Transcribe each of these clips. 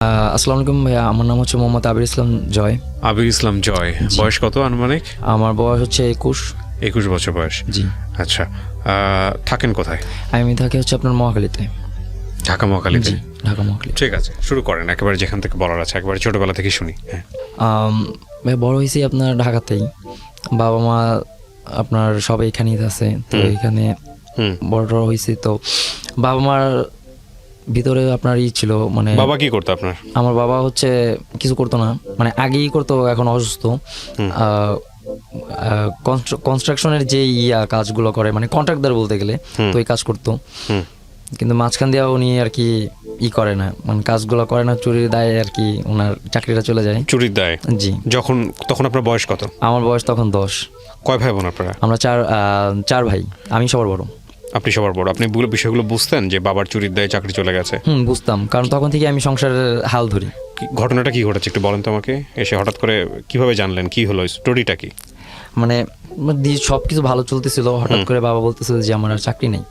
আসসালামু আলাইকুম ভাইয়া, আমার নাম হচ্ছে মোহাম্মদ আবির ইসলাম জয়। আবির ইসলাম জয়, বয়স কত আনুমানিক? আমার বয়স হচ্ছে 21। 21 বছর বয়স। জি। আচ্ছা, থাকেন কোথায়? আমি থাকি হচ্ছে আপনার মহাখালীতে। ঢাকা মহাখালীতে? ঢাকা মহাখালী। ঠিক আছে, শুরু করেন একেবারে যেখান থেকে বলার আছে, একেবারে ছোটবেলা থেকে শুনি। হ্যাঁ, ভাই বড় হয়েছি আপনার ঢাকাতেই। বাবা মা আপনার সবাই এখানেই আছে, তো এখানে বড় হয়েছি। তো বাবা মার ভিতরে আপনার ছিল, মানে বাবা কি করতো আপনার? আমার বাবা হচ্ছে কিছু করতো না, মানে আগেই করতো, এখন অসুস্থ। কনস্ট্রাকশনের যে কাজগুলো করে, মানে কন্ট্রাক্টর বলতে গেলে, তো এই কাজ করতো। কিন্তু মাঝখান দিয়ে উনি আর কি করে না, মানে কাজগুলো করে না, চুরির দায়ে আর কি ওনার চাকরিটা চলে যায়। চুরির দায়ে? জি। তখন আপনার বয়স কত? আমার বয়স তখন 10। কয় ভাই বোন আপনারা? আমরা চার ভাই, আমি সবার বড়। আপনি সবার বড়। আপনি বিষয়গুলো বুঝতেন যে বাবার চুরির দায়ে চাকরি চলে গেছে? বুঝতাম, কারণ তখন থেকে আমি সংসারের হাল ধরি। ঘটনাটা কি ঘটেছে একটু বলেন তো আমাকে। এসে হঠাৎ করে কিভাবে জানলেন, কি হলো, স্টোরিটা কি? মানে সব কিছু ভালো চলতেছিল, হঠাৎ করে বাবা বলতেছিল যে আমার আর চাকরি নেই।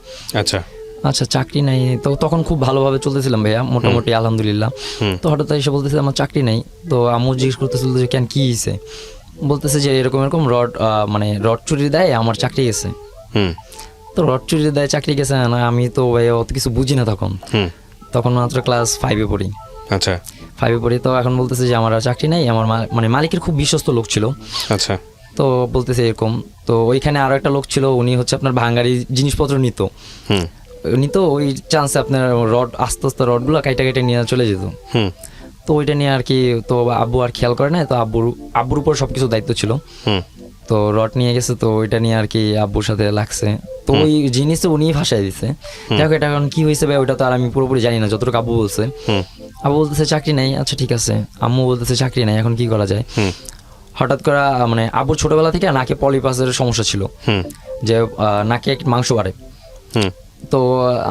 আচ্ছা, চাকরি নাই। তো তখন খুব ভালোভাবে চলতেছিলাম ভাইয়া, মোটামুটি আলহামদুলিল্লাহ। তো হঠাৎ এসে বলতেছে আমার চাকরি নেই। তো আম্মু জিজ্ঞেস করতেছিল যে কেন, কি হয়েছে? বলতেছে যে এরকম এরকম রড চুরির দেয় আমার চাকরি গেছে। তো রড চুরির দেয় চাকরি গেছে না, আমি তো ভাইয়া অত কিছু বুঝি না তখন মাত্র ক্লাস 5-এ পড়ি। আচ্ছা, 5-এ পড়ি। তো এখন বলতেছে যে আমার আর চাকরি নাই। আমার মানে মালিকের খুব বিশ্বস্ত লোক ছিল। আচ্ছা। তো বলতেছে এরকম। তো ওইখানে আরো একটা লোক ছিল, উনি হচ্ছে আপনার ভাঙারি জিনিসপত্র নিত। ওই চান্সে আপনার আস্তে আস্তে রডগুলো কাইটা নিয়ে চলে যেত। তো ওইটা নিয়ে আর কি, তো আব্বু আর খেয়াল করে না, তো আব্বুর উপর সবকিছু দায়িত্ব ছিল। তো রড নিয়ে গেছে, তো ওইটা নিয়ে আর কি আব্বুর সাথে লাগছে। তো ওই জিনিসটা উনি ভাসায় দিছে। দেখো এটা এখন কি হয়েছে ভাই, ওইটা তো আর আমি পুরোপুরি জানি না, যতটুকু আব্বু বলছে। আব্বু বলতেছে চাকরি নাই। আচ্ছা ঠিক আছে। আম্মু বলতেছে চাকরি নাই, এখন কি করা যায়? হঠাৎ করে মানে আব্বুর ছোটবেলা থেকে নাকে পলিপাসের সমস্যা ছিল, যে নাকে মাংস বাড়ে। তো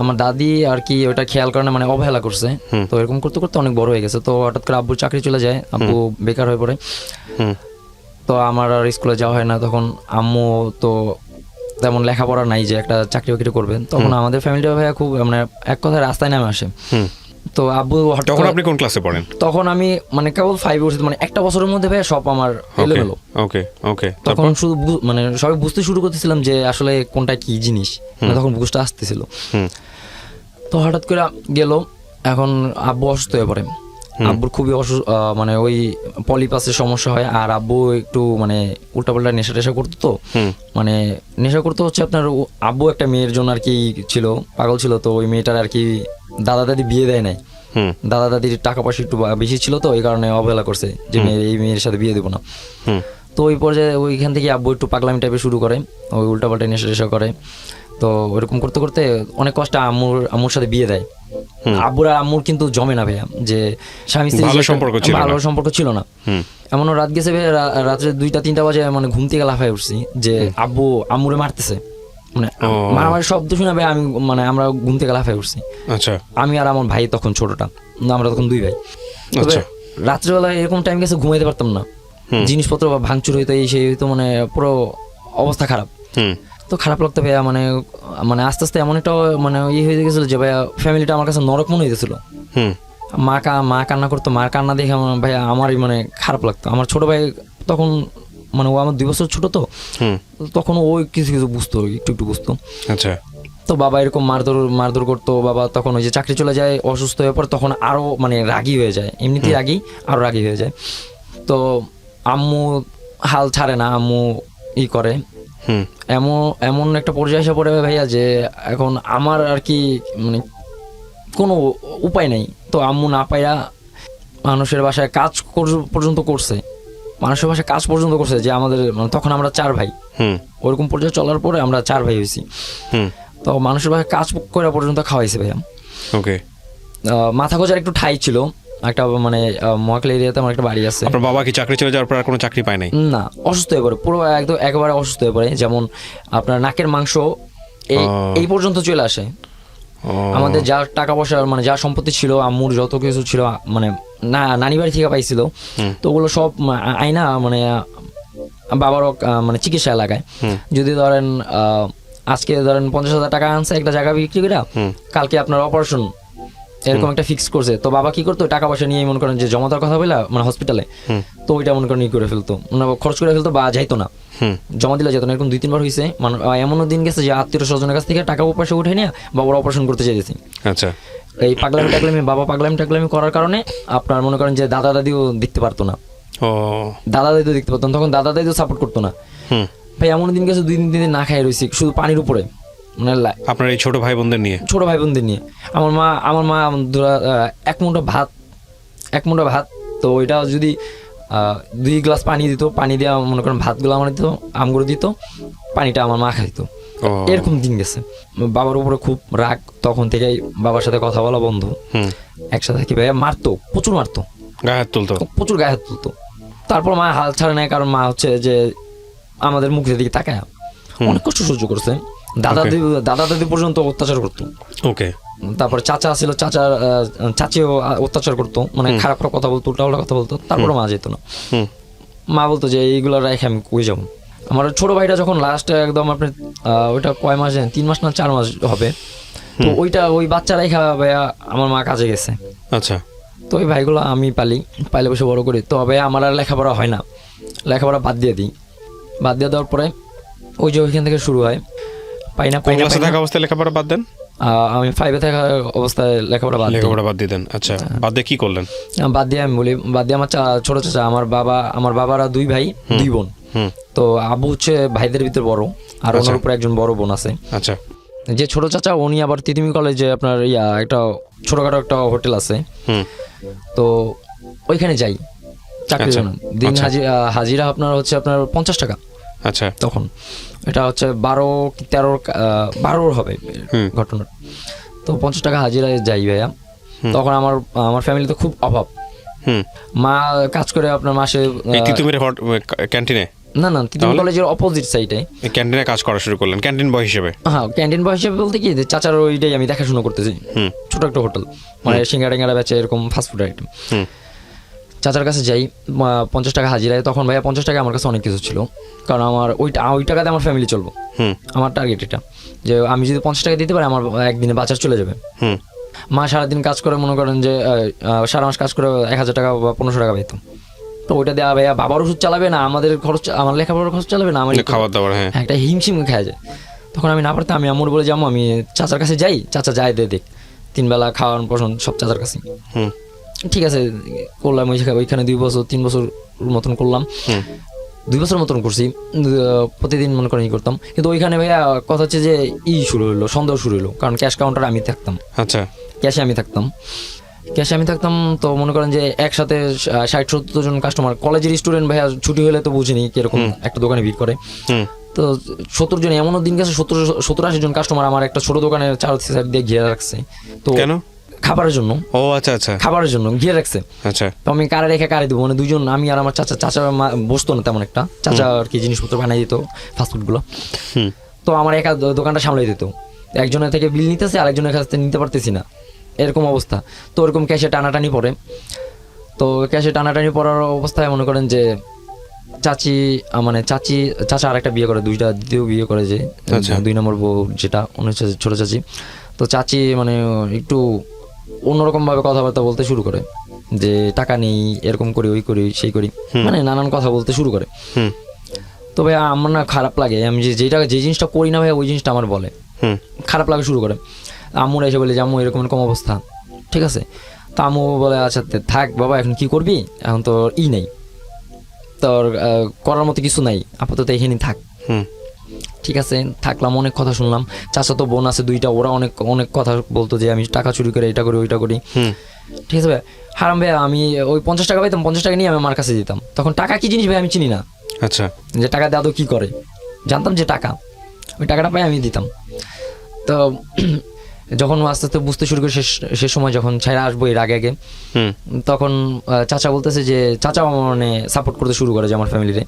আমার দাদি আর কি ওটা খেয়াল করে না, মানে অবহেলা করছে। তো এরকম করতে করতে অনেক বড় হয়ে গেছে। তো হঠাৎ করে আব্বুর চাকরি চলে যায়, আব্বু বেকার হয়ে পড়ে। তো আমার আর স্কুলে যাওয়া হয় না। তখন আম্মু তো তেমন লেখাপড়া নাই যে একটা চাকরি বাকরি করবেন। তখন আমাদের ফ্যামিলিটা ভাইয়া খুব মানে এক কথায় রাস্তায় নামে আসে। তো আব্বু, তখন আপনি কোন ক্লাসে পড়েন? তখন আমি মানে কেবল 5 বছর, মানে একটা বছরের মধ্যে ভাইয়া সব আমার এলোমেলো। ওকে। তখন শুধু মানে সবাই বুঝতে শুরু করতেছিলাম যে আসলে কোনটা কি জিনিস, তখন বুঝতে আসতেছিল। তো হঠাৎ করে গেল, এখন আব্বু অসুস্থ হয়ে পড়ে। আব্বুর খুবই মানে ওই পলিপাসের সমস্যা হয়। আর আব্বু একটু মানে উল্টাপাল্টা নেশা টেশা করতো। তো মানে নেশা করতে হচ্ছে আপনার, আব্বু একটা মেয়ের জন্য আর কি ছিল, পাগল ছিল। তো ওই মেয়েটার আর কি দাদা দাদি বিয়ে দেয় নাই। দাদা দাদির টাকা পয়সা একটু বেশি ছিল, তো এই কারণে অবহেলা করছে যে এই মেয়ের সাথে বিয়ে দেবো না। তো ওই পর্যায়ে ওইখান থেকে আব্বু একটু পাগলামি টাইপের শুরু করে, ওই উল্টাপাল্টা নেশা টেশা করে। তো ওইরকম করতে করতে অনেক কষ্টে আম্মুর সাথে বিয়ে দেয়। আব্বুর আর আম্মুর কিন্তু জমে না ভাইয়া, যে স্বামী স্ত্রী ভালো সম্পর্ক ছিল না। এমনও রাত গেছে ভাইয়া, রাত্রে 2টা-3টা বাজে মানে ঘুম থেকে লাফায় উঠছি যে আব্বু আম্মুরে মারতেছে। মানে মারামারি শব্দ শুনে ভাই আমি মানে আমরা ঘুম থেকে লাফায় উঠছি। আচ্ছা। আমি আর আমার ভাই তখন ছোটটা, আমরা তখন 2 ভাই। রাত্রেবেলা এরকম টাইম গেছে, ঘুমাইতে পারতাম না। জিনিসপত্র ভাঙচুর হইতো, এই সেই হইতো, মানে পুরো অবস্থা খারাপ। তো খারাপ লাগতো ভাইয়া, মানে আস্তে আস্তে এমন একটা মানে হয়ে গেছিল যে ভাইয়া ফ্যামিলিটা আমার কাছে নরক মনে হইতেছিল। মা কান্না করতো, মার কান্না দেখে ভাইয়া আমারই মানে খারাপ লাগতো। আমার ছোট ভাই তখন মানে ও আমার 2 বছর ছোট, তো তখন ও কিছু কিছু বুঝতো, একটু বুঝতো। আচ্ছা। তো বাবা এরকম মারধর করতো। বাবা তখন ওই যে চাকরি চলে যায়, অসুস্থ হয়ে পড়ে, তখন আরো মানে রাগী হয়ে যায়, এমনিতেই রাগী, আরো রাগী হয়ে যায়। তো আম্মু হাল ছাড়ে না, আম্মু করে। এমন একটা পর্যায়ে এসে পড়ে ভাইয়া যে এখন আমার আর কি মানে কোনো উপায় নেই। তো আম্মু না পাইয়া মানুষের বাসায় কাজ পর্যন্ত করছে, যে আমাদের মানে তখন আমরা 4 ভাই। ওরকম পর্যায়ে চলার পরে আমরা 4 ভাই হয়েছি। তো মানুষের বাসায় কাজ করে পর্যন্ত খাওয়াইছে ভাইয়া। মাথা গোজার একটু ঠাই ছিল একটা, মানে মহাখালী এরিয়াতে আমার একটা বাড়ি আছে। আপনার বাবা কি চাকরি চলে যাওয়ার পর আর কোনো চাকরি পায় নাই? না, অসুস্থ হয়ে পড়ে, পুরো একদম একেবারে অসুস্থ হয়ে পড়ে। যেমন আপনার নাকের মাংস এই পর্যন্ত চলে আসে। আমাদের যা টাকা পয়সা মানে যা সম্পত্তি ছিল, আম্মুর যত কিছু ছিল, মানে নানি বাড়ি থেকে পাইছিল, তো ওগুলো সব আইনা মানে বাবারও মানে চিকিৎসা এলাকায়। যদি ধরেন আজকে ধরেন 50,000 টাকা আনছে একটা জায়গা বিক্রি করে, কালকে আপনার অপারেশন এরকম একটা ফিক্স করছে। তো বাবা কি করতো, টাকা পয়সা নিয়ে মনে করেন যে জমা দেওয়ার কথা বললা মানে হসপিটালে, তো ওইটা মনে করেন ই করে ফেলতো, মানে খরচ করে ফেলতো বা যাইতো না, জমা দিলে যেত না। এরকম 2-3 বার হয়েছে। মানে এমনও দিন গেছে যে আত্মীয় স্বজনের কাছ থেকে টাকা পয়সা উঠে নিয়ে বাবার অপারেশন করতে চাইতেছি। আচ্ছা, এই বাবা পাগলামি টাগলামি করার কারণে আপনার মনে করেন যে দাদা দাদিও দেখতে পারতো না। ও দাদা দাদিও দেখতে পারতো না, তখন দাদা দাদিও সাপোর্ট করতো না। ভাই এমন দিন গেছে 2-3 দিন না খাই রয়েছি শুধু পানির উপরে, মানে আপনার এই ছোট ভাই বোনদের নিয়ে? ছোট ভাই বোনদের নিয়ে। আমার মা এক মুঠো ভাত, তো ওইটা যদি 2 গ্লাস পানি দিত, পানি দেওয়া মনে করেন ভাতগুলো আমার দিত, আমগুলো দিত, পানিটা আমার মা খাইতো। এরকম দিন গেছে। বাবার উপরে খুব রাগ, তখন থেকেই বাবার সাথে কথা বলা বন্ধ। একসাথে কি ভাইয়া মারতো, প্রচুর মারতো, গায়ে হাত তুলতো, প্রচুর গায়ে হাত তুলতো। তারপর মা হাল ছাড়ে নাই, কারণ মা হচ্ছে যে আমাদের মুখের দিকে তাকায় অনেক কষ্ট সহ্য করছে। দাদা দাদি পর্যন্ত অত্যাচার করতো। ওকে। তারপর চাচা ছিল, চাচিও অত্যাচার করতো, মানে খারাপ খারাপ কথা বলতো, উল্টা কথা বলতো। তারপরে মা যেত না, মা বলতো যে এইগুলো রেখে আমি কই যাবো। আমার ছোট ভাইটা যখন লাস্ট একদম আপনার ওইটা কয় মাস, 3 মাস না 4 মাস হবে, তো ওই বাচ্চা রেখা ভাইয়া আমার মা কাজে গেছে। আচ্ছা। তো ওই ভাইগুলো আমি পাইলে বসে বড় করি। তো ভাইয়া আমার আর লেখাপড়া হয় না, লেখাপড়া বাদ দিয়ে দেওয়ার পরে ওই যে ওইখান থেকে শুরু হয়। পাই না থাকা অবস্থায় লেখাপড়া বাদ দেন? আমি 5-এ থাকা অবস্থায় লেখাপড়া বাদ দিয়ে দেন। আচ্ছা, বাদ দিয়ে কি করলেন? বাদ দিয়ে আমি বলি, বাদ দিয়ে আমার ছোট চাচা, আমার বাবারা 2 ভাই 2 বোন। তো আবু হচ্ছে ভাইদের ভিতর বড়, আর ওনার উপরে একজন বড় বোন আছে। আচ্ছা। যে ছোট চাচা উনি আবার তিতুমি কলেজে আপনার একটা ছোটখাটো একটা হোটেল আছে, তো ওইখানে যাই চাকরির জন্য। দিন হাজিরা আপনার হচ্ছে আপনার 50 টাকা। আচ্ছা। তখন এটা হচ্ছে 12 হবে ঘটনা। তো 50 টাকা হাজিরা যাই ভাইয়া। তখন আমার ফ্যামিলিতে খুব অভাব। মা কাজ করে আপনার মাসে ক্যান্টিনে, না তিতুমি কলেজের অপোজিট সাইডে ক্যান্টিনে কাজ করা শুরু করলেন, ক্যান্টিন বয় হিসেবে? হ্যাঁ, ক্যান্টিন বয় হিসেবে বলতে কি, চাচার ওইটাই আমি দেখাশোনা করতেছি। ছোট একটা হোটেল, মানে সিঙ্গাড়া বেচে, এরকম ফাস্টফুড আইটেম। চাচার কাছে যাই, 50 টাকা হাজিরায়। তখন ভাইয়া 50 টাকা আমার কাছে অনেক কিছু ছিল, কারণ আমার ওই টাকাতে আমার ফ্যামিলি চলবো। আমার টার্গেট এটা, যে আমি যদি 50 টাকা দিতে পারি আমার একদিনে বাজার চলে যাবে। মা সারাদিন কাজ করে মনে করেন যে সারা মাস কাজ করে 1000 টাকা বা 1500 টাকা পেতাম। তো ওইটা দেওয়া ভাইয়া বাবার ওষুধ চালাবে না, আমাদের খরচ, আমার লেখাপড়ার খরচ চালাবে না, আমার খাবার দাবার একটা হিমশিম খাওয়া যায়। তখন আমি না পারতাম, আমি আম্মুর বলে যাবো আমি চাচার কাছে যাই, চাচা যায় দেখ 3 বেলা খাওয়ার পছন্দ সব চাচার কাছে। ঠিক আছে করলাম, ওইখানে 2 বছর 3 বছর মতন করলাম, 2 বছর মতন করছি। প্রতিদিন মনে করেন করতাম, কিন্তু ওইখানে ভাইয়া কথা হচ্ছে যে শুরু হলো, সন্দেহ শুরু হলো, কারণ ক্যাশ কাউন্টারে আমি থাকতাম। আচ্ছা। ক্যাশে আমি থাকতাম। তো মনে করেন যে একসাথে 60-70 জন কাস্টমার, কলেজের স্টুডেন্ট ভাইয়া, ছুটি হলে তো বুঝিনি কিরকম একটা দোকানে ভিড় করে। তো 70 জন, এমনও দিন গেছে 70-80 জন কাস্টমার আমার একটা ছোট দোকানের চার সাইড দিয়ে ঘিরে রাখছে। তো কেন? খাবারের জন্য। ও আচ্ছা আচ্ছা, খাবারের জন্য ঘিরে রাখছে। আচ্ছা। তো আমি কারে রেখে কারে দেবো, মানে 2 জন, আমি আর আমার চাচা বসতো না তেমন একটা, চাচা আর কি জিনিসপত্র বানাই দিত ফাস্টফুডগুলো। তো আমার একা দোকানটা সামলাই দিত, একজনের থেকে বিল নিতেছে আরেকজনের কাছ থেকে নিতে পারতেছি না, এরকম অবস্থা। তো ওরকম ক্যাশে টানাটানি পড়ে। তো ক্যাশে টানাটানি পড়ার অবস্থায় মনে করেন যে চাচা আরেকটা বিয়ে করে, দ্বিতীয় বিয়ে করে, যে 2 নম্বর বউ যেটা, উনি হচ্ছে ছোট চাচি। তো চাচি মানে একটু অন্যরকম ভাবে কথাবার্তা বলতে শুরু করে, যে টাকা নেই, এরকম করি, ওই করি, সেই করি, মানে নানান কথা বলতে শুরু করে। তো ভাই আমার না খারাপ লাগে, আমি যে জিনিসটা করি না ভাই, ওই জিনিসটা আমার বলে খারাপ লাগে শুরু করে। আম্মুরা এসে বলে যে আম্মু এরকম অবস্থা, ঠিক আছে। তো আম্মু বলে আচ্ছা থাক বাবা, এখন কি করবি, এখন তো নেই, তোর করার মতো কিছু নাই, আপাতত এখানে থাক। ঠিক আছে, থাকলাম, অনেক কথা শুনলাম। চাচা তো বোন আছে 2টা, ওরা অনেক কথা বলতো যে আমি টাকা চুরি করে, এটা করি, ওইটা করি। ঠিক আছে ভাই, হারাম ভাই, আমি ওই 50 টাকা পাইতাম, 50 টাকা নিয়ে আমি আমার কাছে দিতাম। তখন টাকা কি জিনিস ভাই আমি চিনি না। আচ্ছা। যে টাকা দাদু কি করে জানতাম, যে টাকা, ওই টাকাটা পাই আমি দিতাম। তো যখন আস্তে আস্তে বুঝতে শুরু করি, সে সময় যখন ছেড়ে আসবো এর আগে, তখন চাচা বলতেছে যে, চাচা মানে সাপোর্ট করতে শুরু করে যে আমার ফ্যামিলিতে,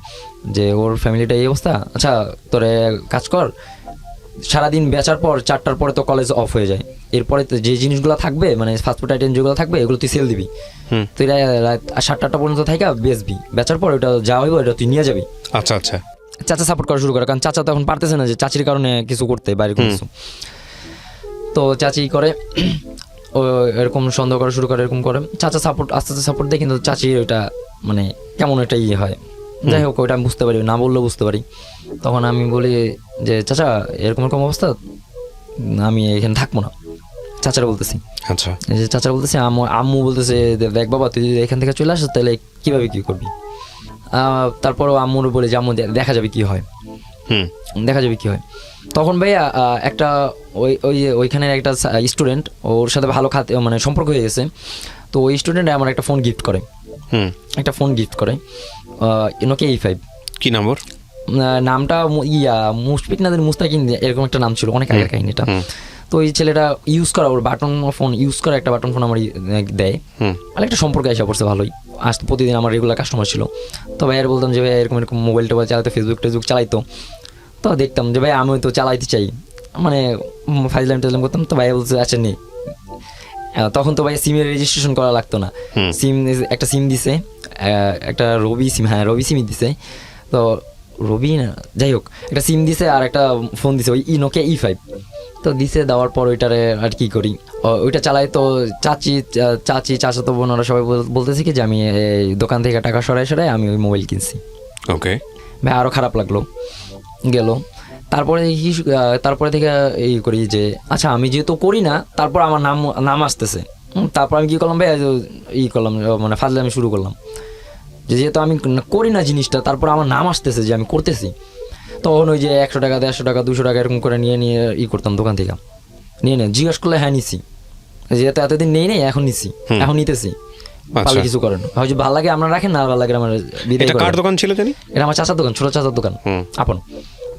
যে ওর ফ্যামিলিটা এই অবস্থা, আচ্ছা তোরে কাজ কর, সারাদিন বেচার পর 4টার পরে তো কলেজ অফ হয়ে যায়, এরপরে যে জিনিসগুলো থাকবে, মানে ফাস্টফুড আইটেম যেগুলো থাকবে, এগুলো তুই সেল দিবি, তুই রাত 7টা পর্যন্ত থাকা বেচবি, বেচার পর ওটা যা হইব ওটা তুই নিয়ে যাবি। আচ্ছা আচ্ছা। চাচা সাপোর্ট করা শুরু করে, কারণ চাচা তখন পারতেছে না যে চাচির কারণে কিছু করতে, বাইরে কিছু। তো চাচি করে, ও এরকম সন্দেহ করা শুরু করে, এরকম করে। চাচা সাপোর্ট আস্তে আস্তে সাপোর্ট দেয়, কিন্তু চাচির ওইটা মানে কেমন একটা ইয়ে হয়। যাই হোক, ওইটা আমি বুঝতে পারি, না বললেও বুঝতে পারি। তখন আমি বলি যে চাচা এরকম এরকম অবস্থা, আমি এখানে থাকবো না। চাচারা বলতেছি, আচ্ছা এই যে চাচারা বলতেছে, আম্মু বলতেছে দেখ বাবা তুই যদি এখান থেকে চলে আসিস তাহলে কীভাবে কী করবি। তারপরও আম্মুর বলে যে আম্মু দেখা যাবে কি হয়, দেখা যাবে কি হয়। তখন ভাইয়া একটা ওইখানের একটা স্টুডেন্ট, ওর সাথে ভালো মানে সম্পর্ক হয়ে গেছে। তো ওই স্টুডেন্ট আমার একটা ফোন গিফট করে, নোকিয়া E5। কি নম্বর? নামটা মুশফিক নাদের মুস্তাকিন এরকম একটা নাম ছিল, অনেক আগের কাহিনী এটা। তো ওই ছেলেটা ইউজ করা, ওর বাটন ফোন ইউজ করা, একটা বাটন ফোন আমার দেয়। আর একটা সম্পর্ক এসে পড়ছে ভালোই, আসতে প্রতিদিন আমার রেগুলার কাস্টমার ছিল। তো ভাইয়ার বলতাম যে ভাই এরকম এরকম মোবাইল টোবাইল চালাতে, ফেসবুক টেসবুক চালাইতো। তো দেখতাম যে ভাই আমিও তো চালাইতে চাই, মানে ফাইজলাম টাইজলাম করতাম। তো ভাইয়া বলছে আচ্ছা নে। তখন তো ভাই সিমের রেজিস্ট্রেশন করা লাগতো না, একটা সিম দিছে, একটা রবি সিম, হ্যাঁ রবি সিমই দিছে। তো রবি না, যাই হোক একটা সিম দিছে আর একটা ফোন দিছে, ওই নোকিয়া E5। তো দিছে, দেওয়ার পর ওইটারে আর কি করি, ওইটা চালাই। তো চাচা তো বোন ওরা সবাই বলতেছে কি যে আমি দোকান থেকে টাকা সরাই আমি ওই মোবাইল কিনছি। ওকে ভাই আরও খারাপ লাগলো, গেল। তারপরে থেকে এই করি যে আচ্ছা আমি যেহেতু করি না, তারপর আমার নাম আসতেছে। তারপর আমি কী করলাম ভাই, করলাম মানে ফাজলামি শুরু করলাম যে যেহেতু আমি করি না জিনিসটা, তারপর আমার নাম আসতেছে যে আমি করতেছি। তখন ওই যে 100 টাকা 150 টাকা 200 টাকা এরকম করে নিয়ে করতাম দোকান থেকে, নিয়ে জিজ্ঞেস করলে হ্যাঁ নিছি, যেহেতু এতদিন নেই এখন নিছি, এখন নিতেছি। পারলে কিছু করেন, হয়তো ভালো লাগে আপনার রাখেন, না ভালো লাগে আমার বিদায় করেন। কার দোকান ছিল জানি? এটা আমার চাচার দোকান, ছোট চাচার দোকান। আপন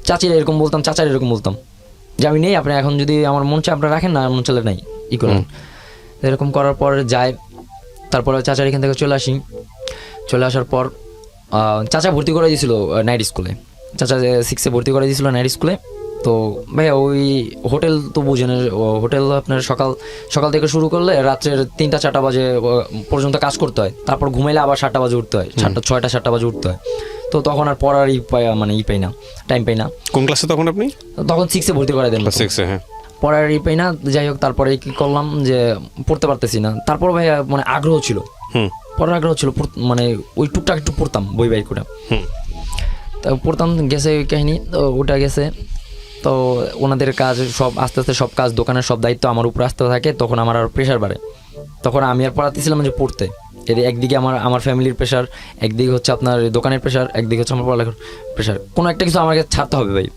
চাচিরা এরকম বলতাম, চাচার এরকম বলতাম যে আমি নেই, আপনি এখন যদি আমার মন চায় আপনারা রাখেন, না মন চাইলে নাই করেন। এরকম করার পর যায়, তারপরে চাচার এখান থেকে চলে আসার পর চাচা ভর্তি করে দিয়েছিল নাইট স্কুলে। চাচা 6-এ ভর্তি করে দিয়েছিল নাইট স্কুলে। তো ভাইয়া ওই হোটেল তো বুঝেন, হোটেল আপনার সকাল থেকে শুরু করলে রাত্রের 3টা-4টা বাজে পর্যন্ত কাজ করতে হয়, তারপর ঘুমাইলে আবার 7টা বাজে উঠতে হয়, 6টা-7টা বাজে উঠতে হয়। তো তখন আর পড়ার পাই না, টাইম পাই না। কোন ক্লাসে তখন আপনি? তখন 6-এ ভর্তি করে দেন, 6-এ। হ্যাঁ, পড়ার পাই না। যাই হোক, তারপরে কি করলাম যে পড়তে পারতেছি না। তারপর ভাইয়া মানে আগ্রহ ছিল, পড়ার আগ্রহ ছিল, মানে ওই টুকটাক একটু পড়তাম বই বাই করে। তা পড়তাম, গেছে ওই কাহিনী, তো ওটা গেছে। তো ওনাদের কাজ সব আস্তে আস্তে সব কাজ, দোকানের সব দায়িত্ব আমার উপরে আসতে থাকে। তখন আমার আর প্রেশার বাড়ে। তখন আমি আর পড়াতেছিলাম যে পড়তে, এর একদিকে আমার ফ্যামিলির প্রেশার, একদিকে হচ্ছে আপনার দোকানের প্রেশার, একদিকে হচ্ছে আমার পড়ালেখার প্রেশার। কোনো একটা কিছু আমাকে ছাড়তে হবে ভাই।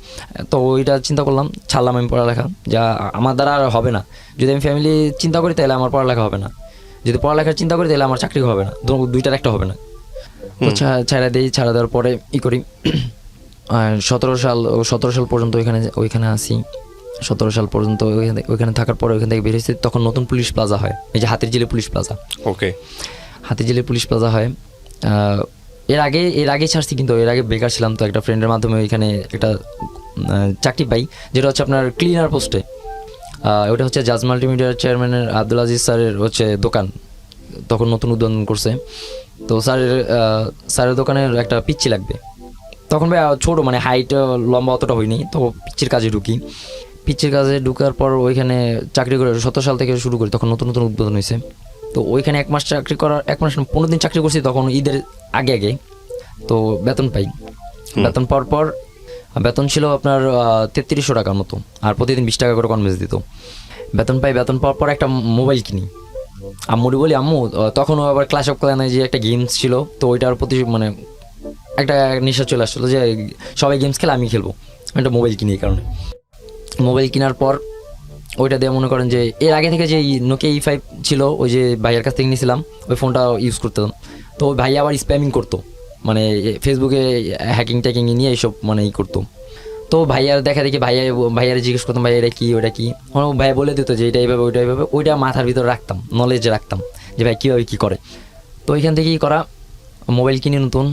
তো ওইটা চিন্তা করলাম, ছাড়লাম আমি পড়ালেখা, যা আমার দ্বারা আর হবে না। যদি আমি ফ্যামিলি চিন্তা করি তাহলে আমার পড়ালেখা হবে না, যদি পড়ালেখার চিন্তা করি তাহলে আমার চাকরি হবে না, দুইটার একটা হবে না। তো ছাড়া দেওয়ার পরে করি 17 সাল পর্যন্ত ওইখানে আসি। 17 সাল পর্যন্ত ওইখানে থাকার পরে ওইখান থেকে বেরিয়েছি। তখন নতুন পুলিশ প্লাজা হয়, এই যে হাতিরঝিলে পুলিশ প্লাজা। ওকে, হাতিরঝিলে পুলিশ প্লাজা হয়। এর আগে ছাড়ছি, কিন্তু এর আগে বেকার ছিলাম। তো একটা ফ্রেন্ডের মাধ্যমে ওইখানে একটা চাকরি পাই, যেটা হচ্ছে আপনার ক্লিনার পোস্টে। ওটা হচ্ছে জাজ মাল্টিমিডিয়ার চেয়ারম্যানের আব্দুল আজিজ স্যারের হচ্ছে দোকান, তখন নতুন উদ্বোধন করছে। তো স্যারের দোকানের একটা পিচ্চি লাগবে। তখন ভাই ছোটো, মানে হাইট লম্বা অতটা হয়নি। তো পিচ্চির কাজে ঢুকার পর ওইখানে চাকরি করে 17 সাল থেকে শুরু করি। তখন নতুন উদ্বোধন হয়েছে। তো ওইখানে 1 মাস 15 দিন চাকরি করছি, তখন ঈদের আগে। তো বেতন পাই। বেতন পাওয়ার পর বেতন ছিল আপনার 3300 টাকার মতো, আর প্রতিদিন 20 টাকা করে কনভেন্স দিত। বেতন পাওয়ার পর একটা মোবাইল কিনি। আম্মুরি বলি, আম্মু তখনও আবার ক্লাস অফ ক্ল্যানে যে একটা গেমস ছিল, তো ওইটার প্রতি মানে একটা নেশা চলে আসছিলো যে সবাই গেমস খেলে আমি খেলবো, একটা মোবাইল কিনি। এই কারণে মোবাইল কেনার পর ওইটা দিয়ে মনে করেন যে এর আগে থেকে যে নোকিয়া E5 ছিল, ওই যে ভাইয়ের কাছ থেকে নিয়েছিলাম, ওই ফোনটা ইউজ করতাম। তো ওই ভাই আবার স্প্যামিং করতো, মানে ফেসবুকে হ্যাকিং ট্যাকিং নিয়ে এইসব মানে করতো। তো ভাইয়ার দেখা দেখি ভাইয়ারে জিজ্ঞেস করতাম, ভাই এটা কী, ওইটা কী। ভাইয়া বলে দিত যে এটা এইভাবে, ওইটা মাথার ভিতরে রাখতাম, নলেজে রাখতাম যে ভাই কীভাবে কী করে। তো ওইখান থেকেই করা। মোবাইল কিনে নতুন,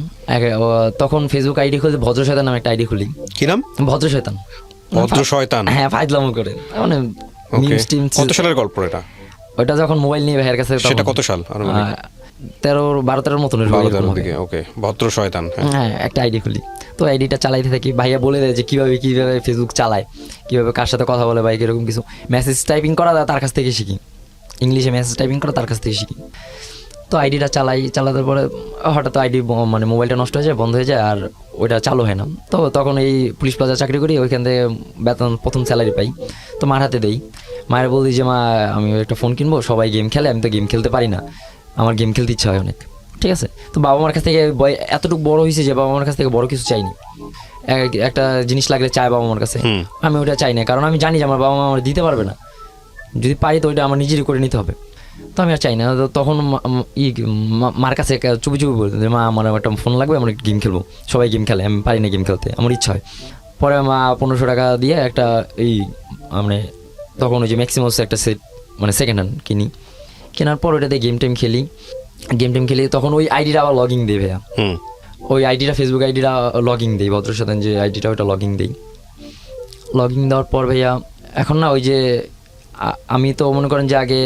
তখন ফেসবুক আইডি খুলে ভদ্র শয়তান নামে একটা আইডি খুলি। কি নাম? ভদ্র শয়তান। হ্যাঁ, ফাইজলামো করে, মানে কত সালের গল্প এটা? ওইটা যখন মোবাইল নিয়ে ভাইয়ের কাছে। সেটা কত সাল? 12-13 মতন। ওকে, ভদ্র শয়তান। হ্যাঁ, একটা আইডি খুলি। তো আইডিটা চালাইতে থাকি। ভাইয়া বলে দেয় যে কীভাবে ফেসবুক চালায়, কীভাবে কার সাথে কথা বলে, ভাই এরকম কিছু মেসেজ টাইপিং করা তার কাছ থেকে শিখি। ইংলিশে মেসেজ টাইপিং করা তার কাছ থেকে শিখি। তো আইডিটা চালাতে পরে হঠাৎ আইডি মানে মোবাইলটা নষ্ট হয়ে যায়, বন্ধ হয়ে যায়, আর ওইটা চালু হয় না। তো তখন এই পুলিশ প্লাজা চাকরি করি, ওইখান থেকে বেতন প্রথম স্যালারি পাই। তো মার হাতে দেই, মায়ের বলি যে মা আমি একটা ফোন কিনবো, সবাই গেম খেলে, আমি তো গেম খেলতে পারি না, আমার গেম খেলতে ইচ্ছা হয় অনেক। ঠিক আছে, তো বাবা মার কাছ থেকে এতটুকু বড় হয়েছে যে বাবা মার কাছ থেকে বড় কিছু চাইনি। একটা জিনিস লাগলে চায় বাবা মার কাছে, আমি ওটা চাই না, কারণ আমি জানি যে আমার বাবা মা আমার দিতে পারবে না। যদি পারি তো ওইটা আমার নিজেরই করে নিতে হবে, তো আমি আর চাই না। তো তখন মার কাছে চুপি চুপি বলতে যে মা আমার একটা ফোন লাগবে, আমরা গেম খেলবো, সবাই গেম খেলে, আমি পারি না গেম খেলতে, আমার ইচ্ছা হয়। পরে মা 1500 টাকা দিয়ে একটা এই মানে তখন ওই যে ম্যাক্সিমাস একটা সেট মানে সেকেন্ড হ্যান্ড কেনার পর ওইটাতে গেম টেম খেলি। তখন ওই আইডিটা আবার লগইন দেয় ভাইয়া, ওই আইডিটা ফেসবুক আইডিটা লগইন দেই, ভদ্রের সাথে যে আইডিটা ওইটা লগইন দেওয়ার পর ভাইয়া এখন না ওই যে আমি তো মনে করেন যে আগে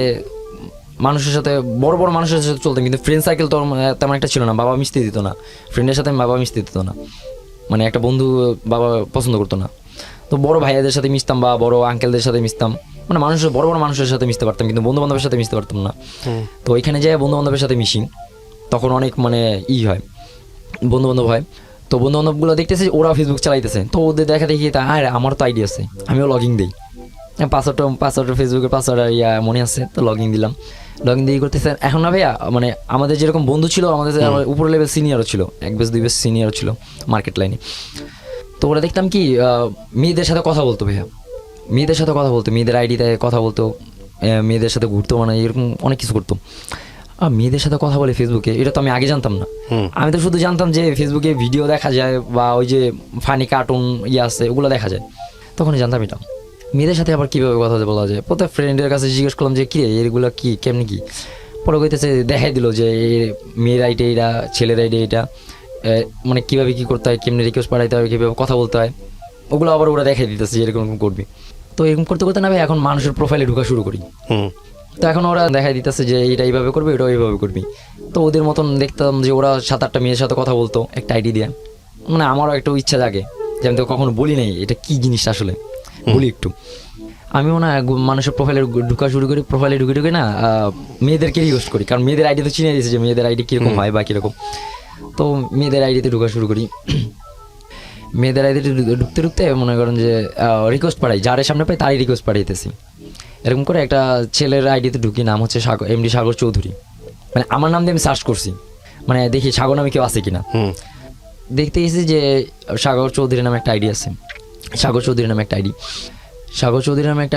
মানুষের সাথে বড় বড় মানুষের সাথে চলতাম, কিন্তু ফ্রেন্ড সার্কেল তো তেমন একটা ছিল না, বাবা মিশতে দিত না ফ্রেন্ডের সাথে, বাবা মিশতে দিত না, মানে একটা বন্ধু বাবা পছন্দ করতো না। তো বড় ভাইয়াদের সাথে মিশতাম বা বড় আঙ্কেলদের সাথে মিশতাম, মানে মানুষের বড় বড় মানুষের সাথে মিশতে পারতাম, কিন্তু বন্ধু বান্ধবের সাথে মিশতে পারতাম না। তো ওইখানে যাই বন্ধু বান্ধবের সাথে মিশি, তখন অনেক মানে হয়, বন্ধু বান্ধব হয়। তো বন্ধু বান্ধবগুলো দেখতেছে ওরা ফেসবুক চালাইতেছে, তো ওদের দেখা দেখি তা আর আমার তো আইডি আছে, আমিও লগইন দিই, পাসওয়ার্ড ফেসবুকের পাসওয়ার্ড মনে আছে, তো লগইন দিয়ে করতেছে। এখন না ভাইয়া মানে আমাদের যেরকম বন্ধু ছিল, আমাদের উপর লেভেল সিনিয়রও ছিল, 1 বেস 2 বেস সিনিয়র ছিল মার্কেট লাইনে। তো ওরা দেখতাম কি মেয়েদের সাথে কথা বলতো ভাইয়া, মেয়েদের আইডিতে কথা বলতো, মেয়েদের সাথে ঘুরতো, মানে এরকম অনেক কিছু করতো। আর মেয়েদের সাথে কথা বলে ফেসবুকে, এটা তো আমি আগে জানতাম না। আমি তো শুধু জানতাম যে ফেসবুকে ভিডিও দেখা যায় বা ওই যে ফানি কার্টুন আছে ওগুলো দেখা যায়, তখনই জানতাম এটা। মেয়েদের সাথে আবার কীভাবে কথা বলা যায়, প্রত্যেক ফ্রেন্ডের কাছে জিজ্ঞেস করলাম যে কী এগুলো কী কেমনি কী, পরে কইতেছে দেখাই দিল যে মেয়ের আইডি এটা, ছেলের আইডি এটা, মানে কীভাবে কী করতে হয়, কেমনি রিকোয়েস্ট পাঠাইতে হয়, কীভাবে কথা বলতে হয়, ওগুলো আবার ওরা দেখাই দিতেছে এরকম করবি। তো এরকম করতে করতে না ভাই এখন মানুষের প্রোফাইলে ঢোকা শুরু করি। তো এখন ওরা দেখাই দিতেছে যে এটা এইভাবে করবি, এটা এইভাবে করবি। তো ওদের মতন দেখতাম যে ওরা 7-8টা মেয়ের সাথে কথা বলতো একটা আইডি দিয়ে, মানে আমারও একটু ইচ্ছা জাগে যে আমি তো কখনো বলি নাই এটা কী জিনিস আসলে, বলি একটু। আমিও না মানুষের প্রোফাইলে ঢুকা শুরু করি, প্রোফাইলে ঢুকে না মেয়েদেরকে রিকোয়েস্ট করি, কারণ মেয়েদের আইডি তো চিনে দিয়েছে যে মেয়েদের আইডি কীরকম হয় বা কীরকম। তো মেয়েদের আইডিতে ঢুকা শুরু করি, মেয়েদের আইডিতে ঢুকতে মনে করেন যে রিকোয়েস্ট পাঠাই, যার সামনে পাই তারই রিকোয়েস্ট পাঠাইতেছি। এরকম করে একটা ছেলের আইডিতে ঢুকি, নাম হচ্ছে এমডি সাগর চৌধুরী, মানে আমার নাম দিয়ে আমি সার্চ করছি, মানে দেখি সাগর নামে কেউ আছে কিনা। দেখতে গেছি যে সাগর চৌধুরী নামে একটা আইডি আছে, সাগর চৌধুরী নামে একটা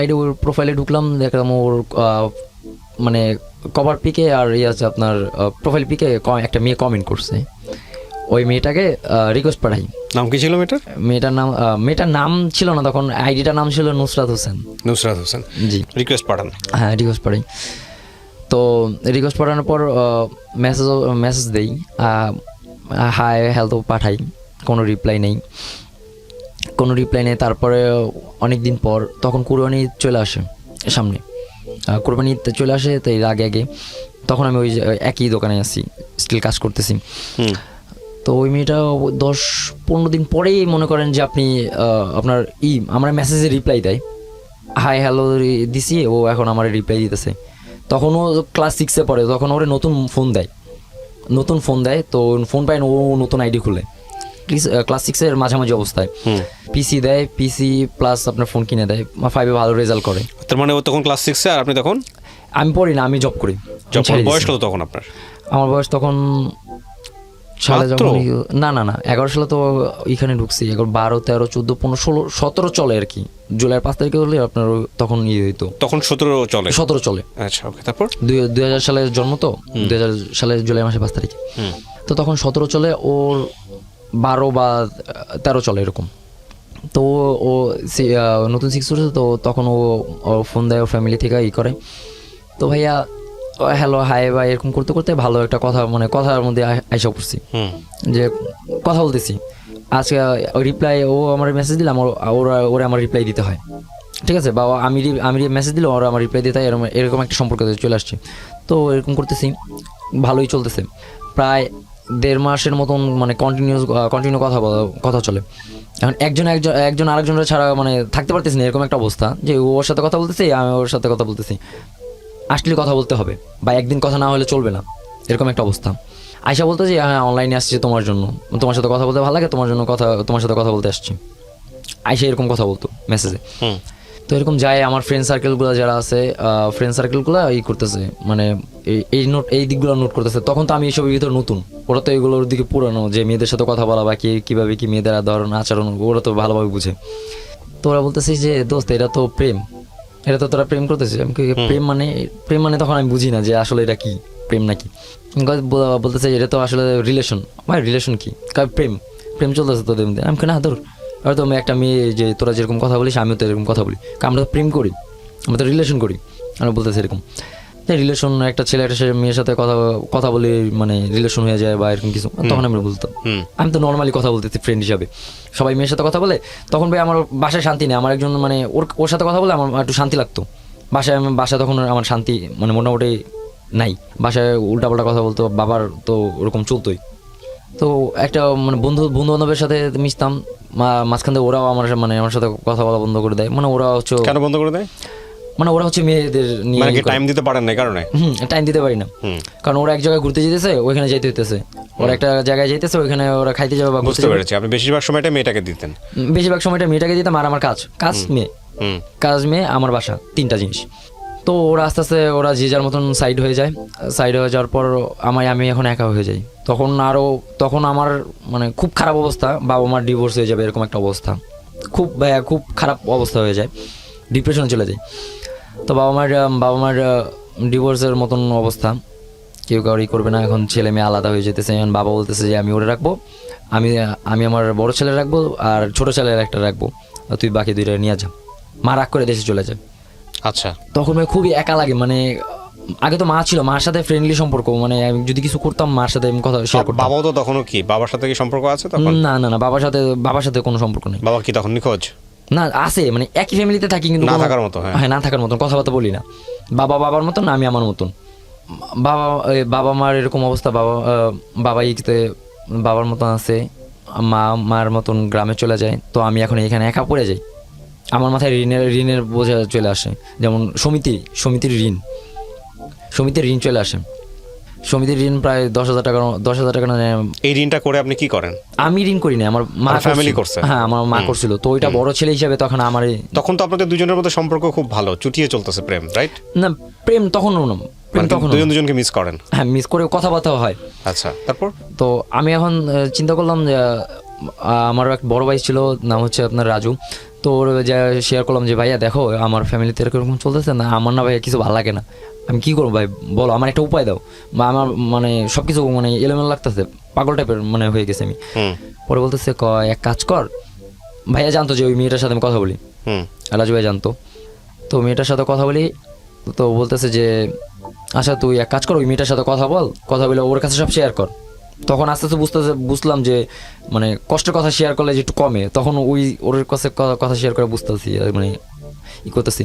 আইডি, ওর প্রোফাইলে ঢুকলাম, দেখলাম ওর মানে কভার পিকে আর আছে আপনার প্রোফাইল পিকে একটা মেয়ে কমেন্ট করছে, ওই মেয়েটাকে রিকোয়েস্ট পাঠাই। নাম কি ছিল মেয়েটার নাম ছিল না তখন, আইডিটার নাম ছিল নুসরাত হোসেন। জি, রিকোয়েস্ট পাঠান? হ্যাঁ, রিকোয়েস্ট পাঠাই। তো রিকোয়েস্ট পাঠানোর পর মেসেজ দেই, হাই হেলথ পাঠাই, কোনো রিপ্লাই নেই। তারপরে অনেক দিন পর তখন কুরবানি চলে আসে সামনে, কুরবানি চলে আসে, তো এর আগে তখন আমি ওই একই দোকানে আছি, স্টিল কাজ করতেছি। তো ওই মেয়েটা 10-15 দিন পরেই মনে করেন যে আপনি আপনার আমার মেসেজে রিপ্লাই দেয়, হাই হ্যালো দিছি, ও এখন আমার রিপ্লাই দিতেছে। তখন ও ক্লাস 6-এ পড়ে, তখন ওরে নতুন ফোন দেয়, তো ফোন পায় ও নতুন আইডি খুলে, ক্লাস 6-এর মাঝামাঝি অবস্থায় পিসি প্লাস আপনার ফোন কিনে দেয়, 5-এ ভালো রেজাল্ট করে। তার মানে ও তখন ক্লাস 6-এ, আর আপনি তখন? আমি পড়ি না, আমি জব করি। বয়স কত তখন আপনার? আমার বয়স তখন সালে যখন না 11 সালে তো এখানে ঢুকছি, 12, 13, 14, 15, 16, 17 চলে আর কি। জুলাইয়ের 5 তারিখে হলে আপনার তখন হইতো, তখন 17 চলে। আচ্ছা, ওকে। তারপর 2000 সালের জন্ম, তো 2000 সালের জুলাই মাসের 5 তারিখে, তো তখন 17 চলে, ওর 12 বা 13 চলে এরকম। তো ও নতুন 6 উঠেছে, তো তখন ও ফোন দেয়, ওর ফ্যামিলি থেকে করে। তো ভাইয়া হ্যালো হাই বা এরকম করতে করতে ভালো একটা কথা, মানে কথার মধ্যে আইসা পড়ছি, যে কথা বলতেছি। আজকে রিপ্লাই, ও আমার মেসেজ দিলাম, ওরা আমার রিপ্লাই দিতে হয়, ঠিক আছে, বা আমি মেসেজ দিলে ওরা আমার রিপ্লাই দিতে হয়, এরকম একটা সম্পর্ক চলে আসছে। তো এরকম করতেছি, ভালোই চলতেছে, প্রায় 1.5 মাসের মতন, মানে কন্টিনিউ কথা চলে। এখন একজন আরেকজনের ছাড়া মানে থাকতে পারতেছি না, এরকম একটা অবস্থা যে ওর সাথে কথা বলতেছি, আমি ওর সাথে কথা বলতেছি। আসলে কথা বলতে হবে, বা একদিন কথা না হলে চলবে না, এরকম একটা অবস্থা। আয়শা বলতো যে হ্যাঁ অনলাইনে আসছি তোমার জন্য, তোমার সাথে কথা বলতে ভালো লাগে, তোমার সাথে কথা বলতে আসছি। আয়শা এরকম কথা বলতো মেসেজে। তো এরকম যায় আমার ফ্রেন্ড সার্কেলগুলো যারা আছে, ফ্রেন্ড সার্কেলগুলো এই করতেছে, মানে এই দিকগুলো নোট করতেছে। তখন তো আমি এইসবের ভিতরে নতুন, ওরা তো এগুলোর দিকে পুরানো, যে মেয়েদের সাথে কথা বলা বা কীভাবে কি মেয়েদের ধরন আচরণ ওরা তো ভালোভাবে বুঝে। তো ওরা বলতেছে যে দোস্ত এটা তো প্রেম, এটা তো তোরা প্রেম করতেছিস। আমি প্রেম মানে তখন আমি বুঝি না যে আসলে এটা কি প্রেম নাকি। বলতেছে এটা তো আসলে রিলেশন। ভাই রিলেশন কি? প্রেম চলতেছে তোদের মধ্যে। আমি না ধর, হয়তো আমি একটা মেয়ে, যে তোরা যেরকম কথা বলিস আমিও তো এরকম কথা বলি, আমরা তো প্রেম করি, আমরা তো রিলেশন করি। আমরা বলতেছি এরকম রিলেশন, একটা ছেলে একটা মেয়ের সাথে কথা বলে মানে রিলেশন হয়ে যায় বা এরকম কিছু। তখন আমরা বলতাম আমি তো নর্মালি কথা বলতেছি ফ্রেন্ড হিসাবে, সবাই মেয়ের সাথে কথা বলে। তখন ভাই আমার বাসায় শান্তি নেই, আমার একজন মানে ওর সাথে কথা বলে আমার একটু শান্তি লাগতো। বাসায় তখন আমার শান্তি মানে মোটামুটি নাই, বাসায় উল্টাপাল্টা কথা বলতো, বাবার তো ওরকম চলতোই। তো একটা মানে বন্ধু বান্ধবের সাথে মিশতাম, মাঝখান থেকে ওরাও আমার সাথে কথা বলা বন্ধ করে দেয়। মানে ওরা হচ্ছে কেন বন্ধ করে দেয়? মানে ওরা হচ্ছে মেয়েদের নিয়ে টাইম দিতে পারেন না কারণে। টাইম দিতে পারি না, কারণ ওরা এক জায়গায় ঘুরতে যেতেছে, ওইখানে যাইতে হইতেছে, ওরা একটা জায়গায় যাইতেছে, ওইখানে ওরা খাইতে যাবে বা বুঝতে পেরেছি। আপনি বেশিরভাগ সময়টা মেয়েটাকে দিতেন? বেশিরভাগ সময়টা মেয়েটাকে দিতাম, আর আমার কাজ মেয়ে, আমার বাসা, 3টা জিনিস। তো ওরা আস্তে আস্তে ওরা যে যার মতন সাইড হয়ে যাওয়ার পর আমি এখন একা হয়ে যাই। তখন আমার মানে খুব খারাপ অবস্থা, বাবা মার ডিভোর্স হয়ে যাবে এরকম একটা অবস্থা, খুব খারাপ অবস্থা হয়ে যায়, ডিপ্রেশনে চলে যায়। তো বাবা মার ডিভোর্সের মতন অবস্থা, কেউ কাউরি করবে না, এখন ছেলে মেয়ে আলাদা হয়ে যেতেছে। এখন বাবা বলতেছে যে আমি ওরে রাখবো, আমি আমার বড় ছেলে রাখবো আর ছোট ছেলের একটা রাখবো, তুই বাকি 2টা নিয়ে যা। মা রাগ করে দেশে চলে যায়। আচ্ছা। তখন ভাই খুবই একা লাগে, মানে আগে তো মা ছিল, মার সাথে ফ্রেন্ডলি সম্পর্ক, মানে আমি যদি কিছু করতাম মার সাথে আমি কথা শেয়ার করতাম। বাবাও তো তখনও কি বাবার সাথে কি সম্পর্ক আছে তখন? না, বাবার সাথে কোনো সম্পর্ক নেই। বাবা কি তখন নিখোঁজ? না, আছে, মানে একই ফ্যামিলিতে থাকি কিন্তু না থাকার মতো। হ্যাঁ, না থাকার মতন, কথাবার্তা বলি না। বাবার মতন, আমি আমার মতন। বাবা মার এরকম অবস্থা, বাবার মতন আছে, মার মতন গ্রামে চলে যায়। তো আমি এখন এখানে একা পড়ে যাই, আমার মাথায় ঋণের বোঝা চলে আসে। যেমন সমিতির ঋণ চলে আসে। সমিতির ঋণ প্রায় 10,000 টাকা। এই ঋণটা করে আপনি কি করেন? আমি ঋণ করি না, আমার মা ফ্যামিলি করছে। হ্যাঁ, আমার মা করছিল। তো ওইটা বড় ছেলে হিসাবে তখন তো আপনাদের দুজনের মধ্যে সম্পর্ক খুব ভালো, চুটিয়ে চলতেছে প্রেম, রাইট? না, প্রেম তখনও না, তখন দুজনকে মিস করেন? হ্যাঁ, মিস করে কথাবার্তা হয়। আচ্ছা, তারপর? তো আমি এখন চিন্তা করলাম যে আমার এক বড় ভাই ছিল, নাম হচ্ছে আপনার রাজু। তো ওর যা শেয়ার করলাম যে ভাইয়া দেখো আমার ফ্যামিলিতে এরকম চলতেছে না, আমার না ভাইয়া কিছু ভালো লাগে না, আমি কী করবো ভাই বলো, আমার একটা উপায় দাও, বা আমার মানে সব কিছু মানে এলোমেলো লাগতেছে, পাগল টাইপের মানে হয়ে গেছে আমি। পরে বলতেছে এক কাজ কর। ভাইয়া জানতো যে ওই মেয়েটার সাথে আমি কথা বলি, রাজু ভাই জানতো। তো মেয়েটার সাথে কথা বলি, তো বলতেছে যে আচ্ছা তুই এক কাজ কর, ওই মেয়েটার সাথে কথা বলে ওর কাছে সব শেয়ার কর। তখন আস্তে আস্তে বুঝলাম যে মানে কষ্টের কথা শেয়ার করলে যে একটু কমে, তখন ওর কাছে কথা শেয়ার করে বুঝতেছি, মানে করতেছি।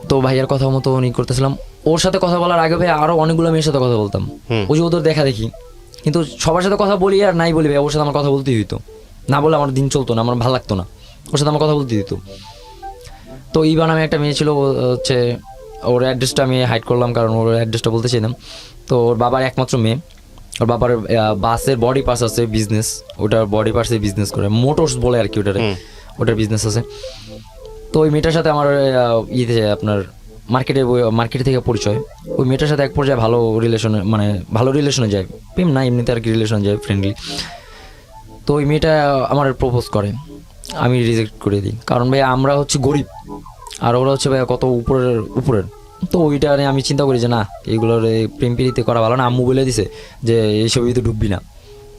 তো ভাইয়ার কথা মতো করতেছিলাম। ওর সাথে কথা বলার আগে ভাই আরো অনেকগুলো মেয়ের সাথে কথা বলতাম, ওই যে ওদের দেখা দেখি। কিন্তু সবার সাথে কথা বলি আর নাই বলি ভাই, ওর সাথে আমার কথা বলতেই হইতো, না বলে আমার দিন চলতো না, আমার ভালো লাগতো না, ওর সাথে আমার কথা বলতে দিত। তো ইভান আমি একটা মেয়ে ছিল, হচ্ছে ওর অ্যাড্রেসটা আমি হাইড করলাম, কারণ ওর অ্যাড্রেসটা বলতে চাইলাম। তো ওর বাবার একমাত্র মেয়ে, ওর বাবার বাসের বডি পার্টস আছে বিজনেস, ওটার বডি পার্টসে বিজনেস করে, মোটরস বলে আর কি, ওটার বিজনেস আছে। তো ওই মেয়েটার সাথে আমার আপনার মার্কেটে থেকে পরিচয়। ওই মেয়েটার সাথে এক পর্যায়ে ভালো রিলেশনে যায়, প্রেম না এমনিতে আর কি, রিলেশনে যায় ফ্রেন্ডলি। তো ওই মেয়েটা আমার প্রপোজ করে, আমি রিজেক্ট করে দিই, কারণ ভাই আমরা হচ্ছে গরিব আর ওরা হচ্ছে ভাই কত উপরের। তো ওইটা নিয়ে আমি চিন্তা করি যে না, এইগুলোর প্রেম প্রীতি করা ভালো না। আম্মু বলে দিছে যে এইসব ভিতরে ঢুকবি না,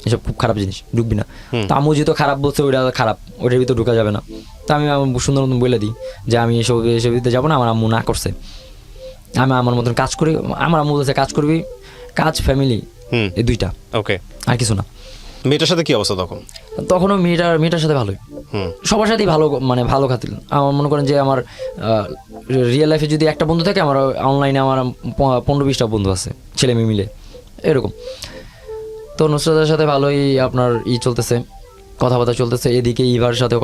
এসব খুব খারাপ জিনিস, ঢুকবি না। তো আম্মু যেহেতু খারাপ বলছে, ওইটা খারাপ, ওইটার ভিতরে ঢুকা যাবে না। তো আমি সুন্দর মতন বলে দিই যে আমি এসব ভিতরে যাবো না, আমার আম্মু না করছে, আমি আমার মতন কাজ করি। আমার আম্মু বলছে কাজ করবি, কাজ ফ্যামিলি এই 2টা, ওকে, আর কিছু না। মেয়েটার সাথে কি অবস্থা তখনও মেয়েটার সাথে ভালোই, সবার সাথেই ভালো, মানে ভালো খাতির। আমার মনে করেন যে আমার রিয়েল লাইফে যদি একটা বন্ধু থাকে, আমার অনলাইনে আমার 15-20টা বন্ধু আছে, ছেলে মেয়ে মিলে এরকম। তো নুসরাতের সাথে ভালোই আপনার চলতেছে, কথাবার্তা চলতেছে, এদিকে ইভার সাথে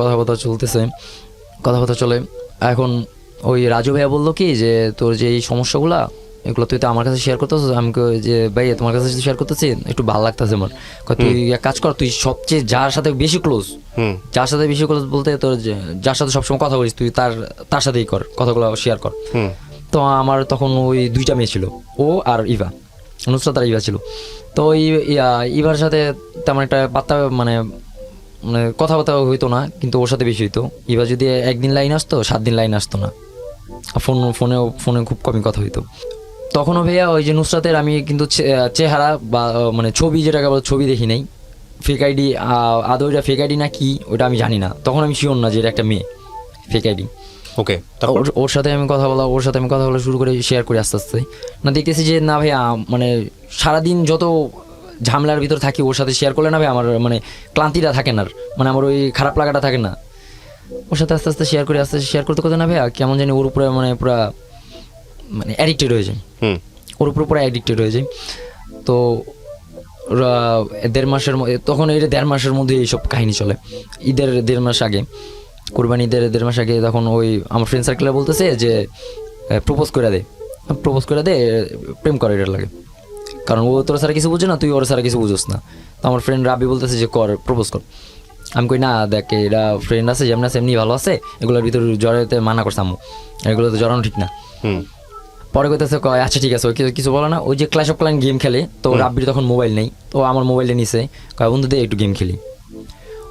কথাবার্তা চলে। এখন ওই রাজু ভাইয়া বললো কি যে তোর যে এই সমস্যাগুলা এগুলো তুই তো আমার কাছে শেয়ার করতেছ, আমি কই যে ভাই তোমার কাছে শেয়ার করতেছি একটু ভালো লাগতেছে আমার। তুই এক কাজ কর, তুই সবচেয়ে যার সাথে বেশি ক্লোজ, যার সাথে বেশি ক্লোজ বলতে তোর যার সাথে সবসময় কথা বলিস তুই তার সাথেই কর, কথাগুলো শেয়ার কর। তো আমার তখন ওই 2টা মেয়ে ছিল, ও আর ইভা, নুসরাত আর ইভা ছিল। তো ওই ইভার সাথে তেমন একটা পাত্তা মানে মানে কথাবার্তা হইতো না, কিন্তু ওর সাথে বেশি হইতো। ইভা যদি একদিন লাইন আসতো 7 দিন লাইন আসতো না, ফোনে খুব কমই কথা হইতো। তখনও ভাইয়া ওই যে নুসরাতের আমি কিন্তু চেহারা বা মানে ছবি যেটাকে বলে ছবি দেখি নাই, ফেক আইডি, আদৌ এটা ফেক আইডি না কি ওটা আমি জানি না, তখন আমি শিওর না যে এটা একটা মেয়ে ফেক আইডি। ওকে, ওর সাথে আমি কথা বলা শুরু করে শেয়ার করি আস্তে আস্তে। না দেখতেছি যে না ভাইয়া মানে সারাদিন যত ঝামেলার ভিতর থাকি ওর সাথে শেয়ার করলে না ভাই আমার মানে ক্লান্তিটা থাকে না, মানে আমার ওই খারাপ লাগাটা থাকে না। ওর সাথে আস্তে আস্তে শেয়ার করতে করতে না ভাইয়া কেমন জানি ওর উপরে মানে পুরা মানে অ্যাডিক্টেড হয়ে যায়, ওর উপর পুরো অ্যাডিক্টেড হয়ে যায়। তো 1.5 মাসের তখন এটা 1.5 মাসের মধ্যে এইসব কাহিনী চলে। ঈদের 1.5 মাস আগে, কোরবানি ঈদের 1.5 মাস আগে তখন ওই আমার ফ্রেন্ড সার্কেলে বলতেছে যে প্রপোজ করে দে, প্রেম করে এটার লাগে, কারণ ও তোর সারা কিছু বুঝে না, তুই ওর সারা কিছু বুঝোস না। তো আমার ফ্রেন্ড রাবি বলতেছে যে প্রপোজ কর। আমি কই না দেখ এরা ফ্রেন্ড আছে যেমন আছে এমনি ভালো আছে, এগুলোর ভিতরে জড়াতে মানা করছে আম্মু, এগুলো তো জড়ানো ঠিক না। পরে কইতেছে আচ্ছা ঠিক আছে, ওই কিছু বলে না। ওই যে ক্ল্যাশ অফ ক্ল্যান গেম খেলে, তো রাব্বির তখন মোবাইল নেই, তো আমার মোবাইলে নিছে, কয় বন্ধু দে একটু গেম খেলি।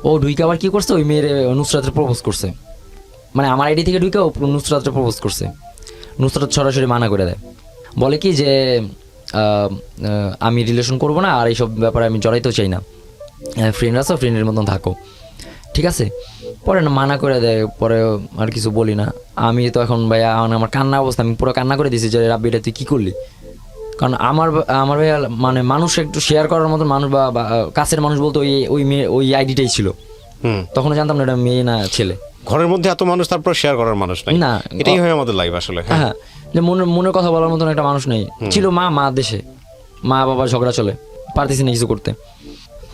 ও ঢুইকে আবার কি করছে, ওই মেয়ের নুসরাতের প্রপোজ করছে, মানে আমার আইডি থেকে ঢুকে ও নুসরাতের প্রপোজ করছে। নুসরাত সরাসরি মানা করে দেয়, বলে কি যে আমি রিলেশন করবো না, আর এইসব ব্যাপারে আমি জড়াইতেও চাই না, ফ্রেন্ড আছো ফ্রেন্ডের মতন থাকো, ঠিক আছে। পরে না মানা করে দেয়, পরে আর কিছু বলি না। আমি তো এখন ভাইয়া আমার কান্না অবস্থা, আমি পুরো কান্না করে দিয়েছি যে রাব্বিটা তুই কী করলি। কারণ আমার ভাইয়া মানে মানুষ একটু শেয়ার করার মতো মানুষ বা কাছের মানুষ বলতে ওই মেয়ে ওই আইডিটাই ছিল। তখন জানতাম না এটা মেয়ে না ছেলে। ঘরের মধ্যে এত মানুষ, তারপর শেয়ার করার মানুষ নাই না, এটাই হয় আমাদের লাইফ আসলে। হ্যাঁ, যে মনের কথা বলার মতন একটা মানুষ নেই ছিল। মা দেশে, মা বাবার ঝগড়া চলে, পারতেছি না কিছু করতে।